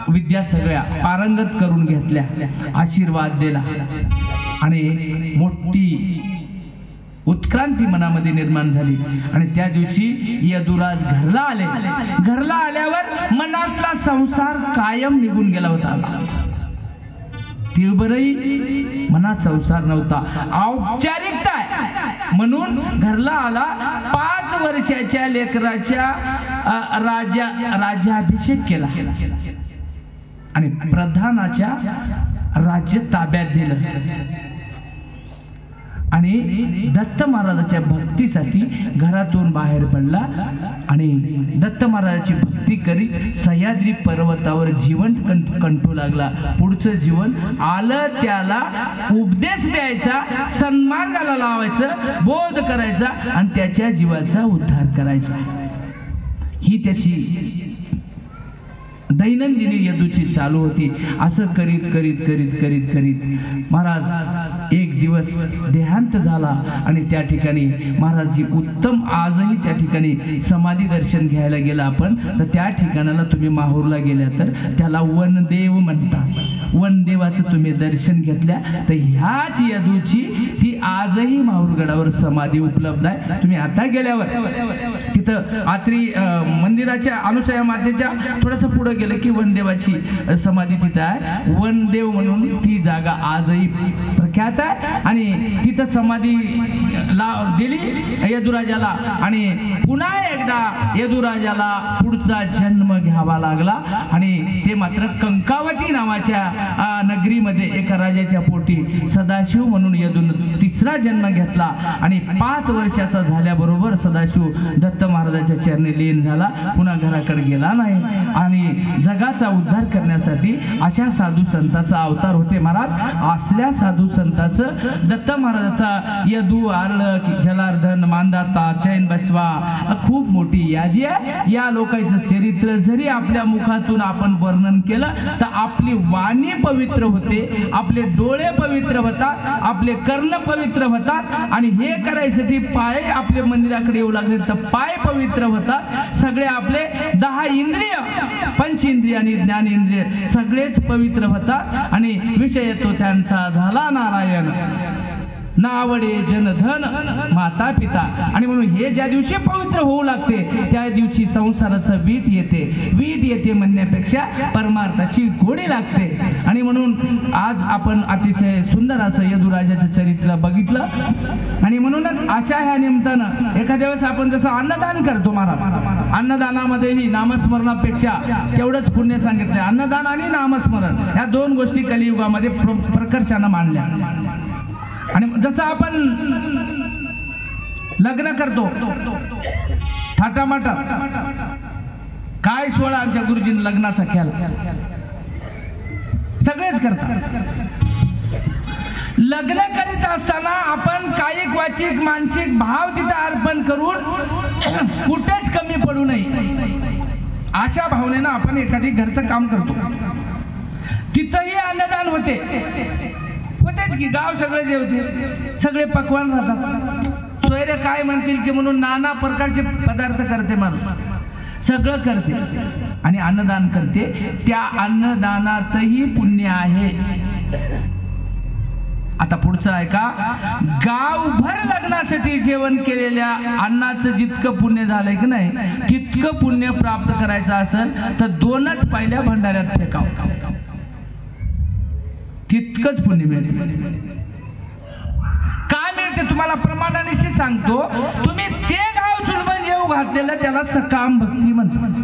विद्या सगळ्या पारंगत करून घेतल्या, आशीर्वाद दिला आणि मोठी उत्क्रांती मनामध्ये निर्माण झाली. आणि त्या दिवशी यदुराज घरला आले. घरला आल्यावर मनातला संसार कायम निघून गेला होता. तिळभरही मनात संसार नव्हता, औपचारिकता आहे म्हणून घरला आला. 5 वर्षाच्या लेकराच्या राज्याभिषेक केला आणि प्रधानाच्या राज्य ताब्यात दिलं. आणि दत्त महाराजाच्या भक्तीसाठी घरातून बाहेर पडला आणि दत्त महाराजाची भक्ती करीत सह्याद्री पर्वतावर जीवन कंठू लागला. पुढचं जीवन आलं त्याला उपदेश द्यायचा, सन्मार्गाला लावायचं, बोध करायचा आणि त्याच्या जीवाचा उद्धार करायचा. ही त्याची दैनंदिनी यदूची चालू होती. असं करीत करीत करीत करीत करीत महाराज एक दिवस देहांत झाला आणि त्या ठिकाणी महाराजजी उत्तम, आजही त्या ठिकाणी समाधी दर्शन घ्यायला गेला आपण तर त्या ठिकाणाला तुम्ही माहूरला गेल्या तर त्याला वनदेव म्हणतात. वनदेवाचं तुम्ही दर्शन घेतल्या तर ह्याच यदूची ती आजही माहूरगडावर समाधी उपलब्ध आहे. तुम्ही आता गेल्यावर तिथं आत्री मंदिराच्या अनुसया मातेच्या थोडस पुढे गेलं की वनदेवाची समाधी तिथं आहे. वनदेव म्हणून ती जागा आजही प्रख्यात आहे आणि तिथं समाधी दिली यदुराजाला. आणि पुन्हा एकदा यदुराजाला पुढचा जन्म घ्यावा लागला आणि ते मात्र कंकावती नावाच्या नगरीमध्ये एका राजाच्या पोटी सदाशिव म्हणून यदून 3रा जन्म घेतला. आणि 5 वर्षाचा झाल्याबरोबर सदाशिव दत्त महाराजाच्या चरणी लीन झाला, पुन्हा घराकडे गेला नाही. आणि जगाचा उद्धार करण्यासाठी अशा साधू संतांचा अवतार होते महाराज. असल्या साधू संतांचं दत्त महाराजाचा यदू, आरळक, जलार्दन, मांदाता, चैन बसवा खूप मोठी यादी आहे. या लोकांचं चरित्र जरी आपल्या मुखातून आपण वर्णन केलं तर आपली वाणी पवित्र होते, आपले डोळे पवित्र होतात, आपले कर्ण पवित्र होतात. आणि हे करायसाठी पाय आपले मंदिराकडे येऊ लागले तर पाय पवित्र होतात. सगळे आपले 10 इंद्रिय, पंचेंद्रिय आणि ज्ञानेंद्रिय सगळेच पवित्र होतात. आणि विषय तो त्यांचा झाला नारायण, नावडे जनधन माता पिता. आणि म्हणून हे ज्या दिवशी पवित्र होऊ लागते त्या दिवशी संसाराचं वीट येते म्हणण्यापेक्षा परमार्थाची गोडी लागते. आणि म्हणून आज आपण अतिशय सुंदर असं यदुराजाचं चरित्र बघितलं. आणि म्हणूनच अशा ह्या निमित्तानं एखाद्या वेळेस आपण जसं अन्नदान करतो महाराज, अन्नदानामध्येही नामस्मरणापेक्षा तेवढंच पुण्य सांगितलं. अन्नदान आणि नामस्मरण या 2 गोष्टी कलियुगामध्ये प्रकर्षानं मांडल्या. आणि जसं आपण लग्न करतो थाटामाटा, काय सोहळा आमच्या गुरुजींनी लग्नाचा केला, सगळेच करतात. लग्न करीत असताना आपण कायिक वाचिक मानसिक भाव तिथं अर्पण करून कुठेच कमी पडू नये अशा भावनेनं आपण एखादी घरचं काम करतो. तिथंही अन्नदान होतेच की. गाव सगळे जेवते, सगळे पक्वान राहतात. सोयरे काय म्हणतील की म्हणून नाना प्रकारचे पदार्थ करते माणूस, सगळं करते आणि अन्नदान करते. त्या अन्नदानातही पुण्य आहे. आता पुढचं ऐका. गावभर लग्नासाठी जेवण केलेल्या अन्नाचं जितकं पुण्य झालंय की नाही, तितकं पुण्य प्राप्त करायचं असेल तर 2च पाहिल्या भंडाऱ्यात फेकावं, तितकंच पुण्य मिळेल. काय मिळते तुम्हाला प्रमाणानिशी सांगतो. तुम्ही ते गाव चुलबन जेव घातलेलं त्याला सकाम भक्ती म्हणतात.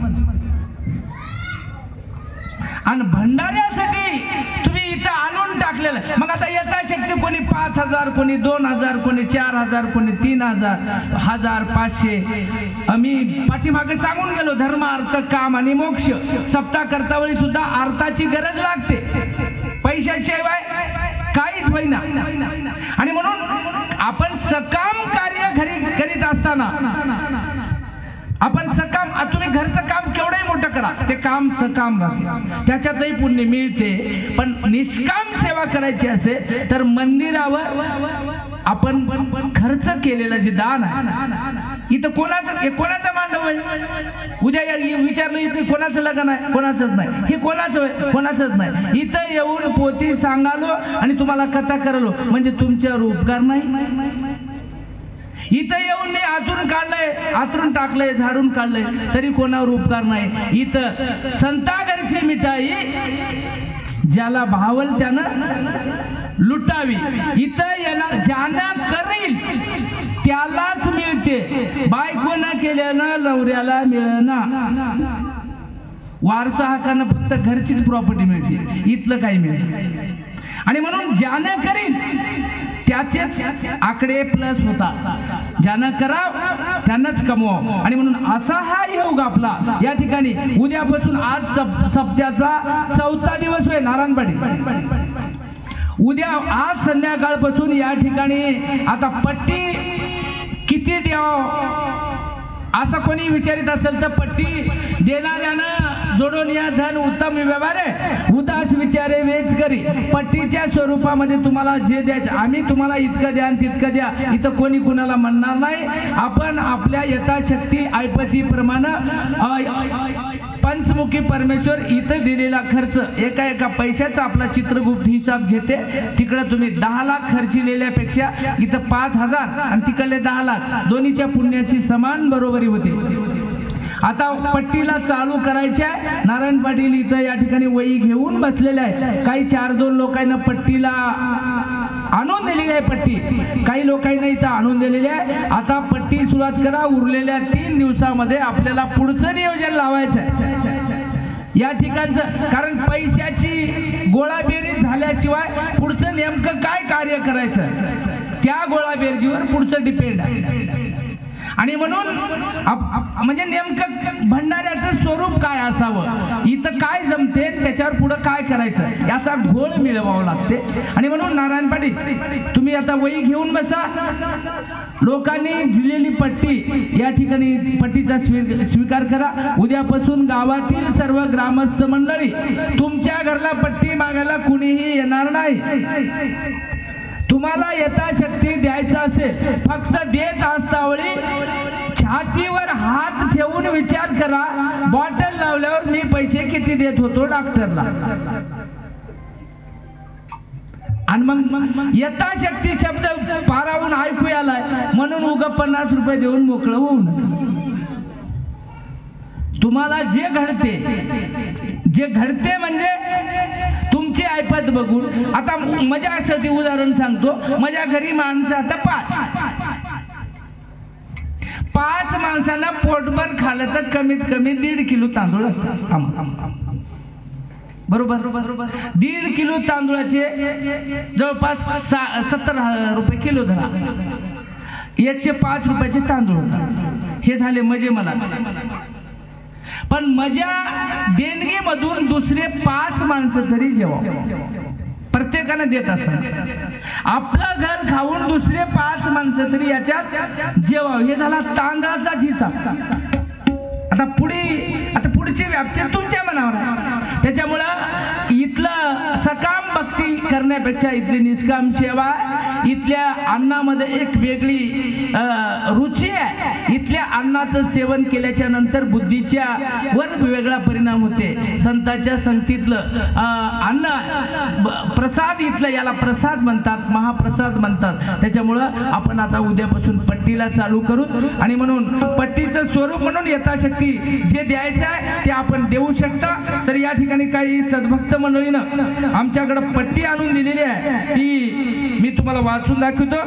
आणि भंडाऱ्यासाठी तुम्ही इथं आणून टाकलेलं. मग आता यथाशक्ती कोणी 5,000, कोणी 2,000, कोणी 4,000, कोणी 3,000, 1,000, 500. आम्ही पाठीमागे सांगून गेलो धर्म अर्थ काम आणि मोक्ष. सप्ताह करता वेळी सुद्धा अर्थाची गरज लागते, पैशाशिवाय काहीच होईना. आणि म्हणून आपण सकाम कार्य घरी करीत असताना आपण सकाम, तुम्ही घरचं काम केवढंही मोठं करा, ते काम सकाम राहते, त्याच्यातही पुण्य मिळते. पण निष्काम सेवा करायची असेल तर मंदिरावर आपण खर्च केलेलं जे दान आहे, इथं कोणाचं मांडव आहे. उद्या विचारलं इथे कोणाचं लग्न आहे, कोणाचंच नाही. हे कोणाचं आहे, कोणाचंच नाही. इथं येऊन पोथी सांगालो आणि तुम्हाला कथा करलो म्हणजे तुमच्यावर उपकार नाही. इथं येऊन मी आतून काढलंय, आतून टाकलंय, झाडून काढलंय तरी कोणावर उपकार नाही. इथं संताघरची मिठाई ज्याला भावल त्यानं लुटावी. इथं येणार ज्यानं करील त्यालाच मिळते. बायको न केल्यानं नवऱ्याला मिळना. वारसा हक्कानं फक्त घरचीच प्रॉपर्टी मिळते, इथलं काही मिळत. आणि म्हणून ज्यानं करील त्याचेच आकडे प्लस होतात. ज्यानं कराव त्यानंच कमवाव. आणि म्हणून असा हा योग आपला या ठिकाणी उद्यापासून आज सप्त्याचा 4था दिवस होय नारायणपाडी. उद्या आज संध्याकाळपासून या ठिकाणी आता पट्टी किती द्याव असं कोणी विचारित असेल तर पट्टी देणाऱ्यानं जोडून या धन उत्तम व्यवहार आहे, उदास विचारे वेच करी. पट्टीच्या स्वरूपामध्ये तुम्हाला जे द्यायचं आम्ही तुम्हाला इतकं द्या आणि तितकं द्या, इथं कोणी कुणाला म्हणणार नाही. आपण आपल्या यथाशक्ती ऐपतीप्रमाणे पंचमुखी परमेश्वर इथं दिलेला खर्च एका पैशाचा आपला चित्रगुप्त हिसाब घेते. तिकडे तुम्ही 10 लाख खर्चिलेल्यापेक्षा इथं 5,000 आणि तिकडले 10 लाख दोन्हीच्या पुण्याची समान बरोबरी होते. आता पट्टीला चालू करायचे आहे. नारायण पाटील इथं या ठिकाणी वही घेऊन बसलेले आहेत. काही 4-2 लोकांना पट्टीला आणून दिलेली आहे पट्टी, काही लोकांना इथं आणून दिलेली आहे. आता पट्टी सुरुवात करा. उरलेल्या 3 दिवसामध्ये आपल्याला पुढचं नियोजन लावायचं आहे या ठिकाणचं. कारण पैशाची गोळाबेरी झाल्याशिवाय पुढचं नेमकं काय कार्य करायचं त्या गोळाबेरजीवर पुढचं डिपेंड आहे. आणि म्हणून म्हणजे नेमकं भंडाऱ्याचं स्वरूप काय असावं, इथं काय जमते, त्याच्यावर पुढे काय करायचं याचा घोळ मिळवावा लागते. आणि म्हणून नारायण पाटील तुम्ही आता वही घेऊन बसा. लोकांनी दिलेली पट्टी या ठिकाणी पट्टीचा स्वीकार करा. उद्यापासून गावातील सर्व ग्रामस्थ मंडळी तुमच्या घरला पट्टी मागायला कुणीही येणार नाही. तुम्हाला यथाशक्ती द्यायचं असेल फक्त देत असतावेळी छातीवर हात ठेवून विचार करा, बॉटल लावल्यावर मी पैसे किती देत होतो डॉक्टरला. आणि मग यथाशक्ती शब्द पारावून ऐकू आलाय म्हणून उगा 50 रुपये देऊन मोकळं होऊन तुम्हाला जे घडते म्हणजे तुमची ऐपत बघून. आता माझ्यासाठी उदाहरण सांगतो. माझ्या घरी माणसं आता 5 माणसांना पोटभर खाल्लं तर कमीत कमी 1.5 किलो तांदूळ बरोबर. 1.5 किलो तांदूळाचे जवळपास 70 रुपये किलो धरा. 105 रुपयाचे तांदूळ हे झाले म्हणजे मला. पण माझ्या देणगीमधून दुसरे 5 माणसं तरी जेवा प्रत्येकाने देत असतात। आपलं घर खाऊन दुसरे 5 माणसं तरी याच्यात जेवावं, हे झाला तांदळाचा हिसाब। आता पुढची व्याप्ती तुमच्या मनावर आहे। त्याच्यामुळं इथलं सकाम भक्ती करण्यापेक्षा इथली निष्काम सेवा, इथल्या अन्नामध्ये एक वेगळी रुची आहे। इथल्या अन्नाचं सेवन केल्याच्या नंतर बुद्धीच्या वर वेगळा परिणाम होते। संतांच्या संगतीतलं अन्न प्रसाद, इथलं याला प्रसाद म्हणतात, महाप्रसाद म्हणतात। त्याच्यामुळं आपण आता उद्यापासून पट्टीला चालू करू आणि म्हणून पट्टीचं स्वरूप म्हणून यथाशक्ती जे द्यायचं आहे ते आपण देऊ शकता। तर या ठिकाणी काही सद्भक्त मंडळीनं आमच्याकडे पट्टी आणून दिलेली आहे, ती मी तुम्हाला वाचून दाखवतो।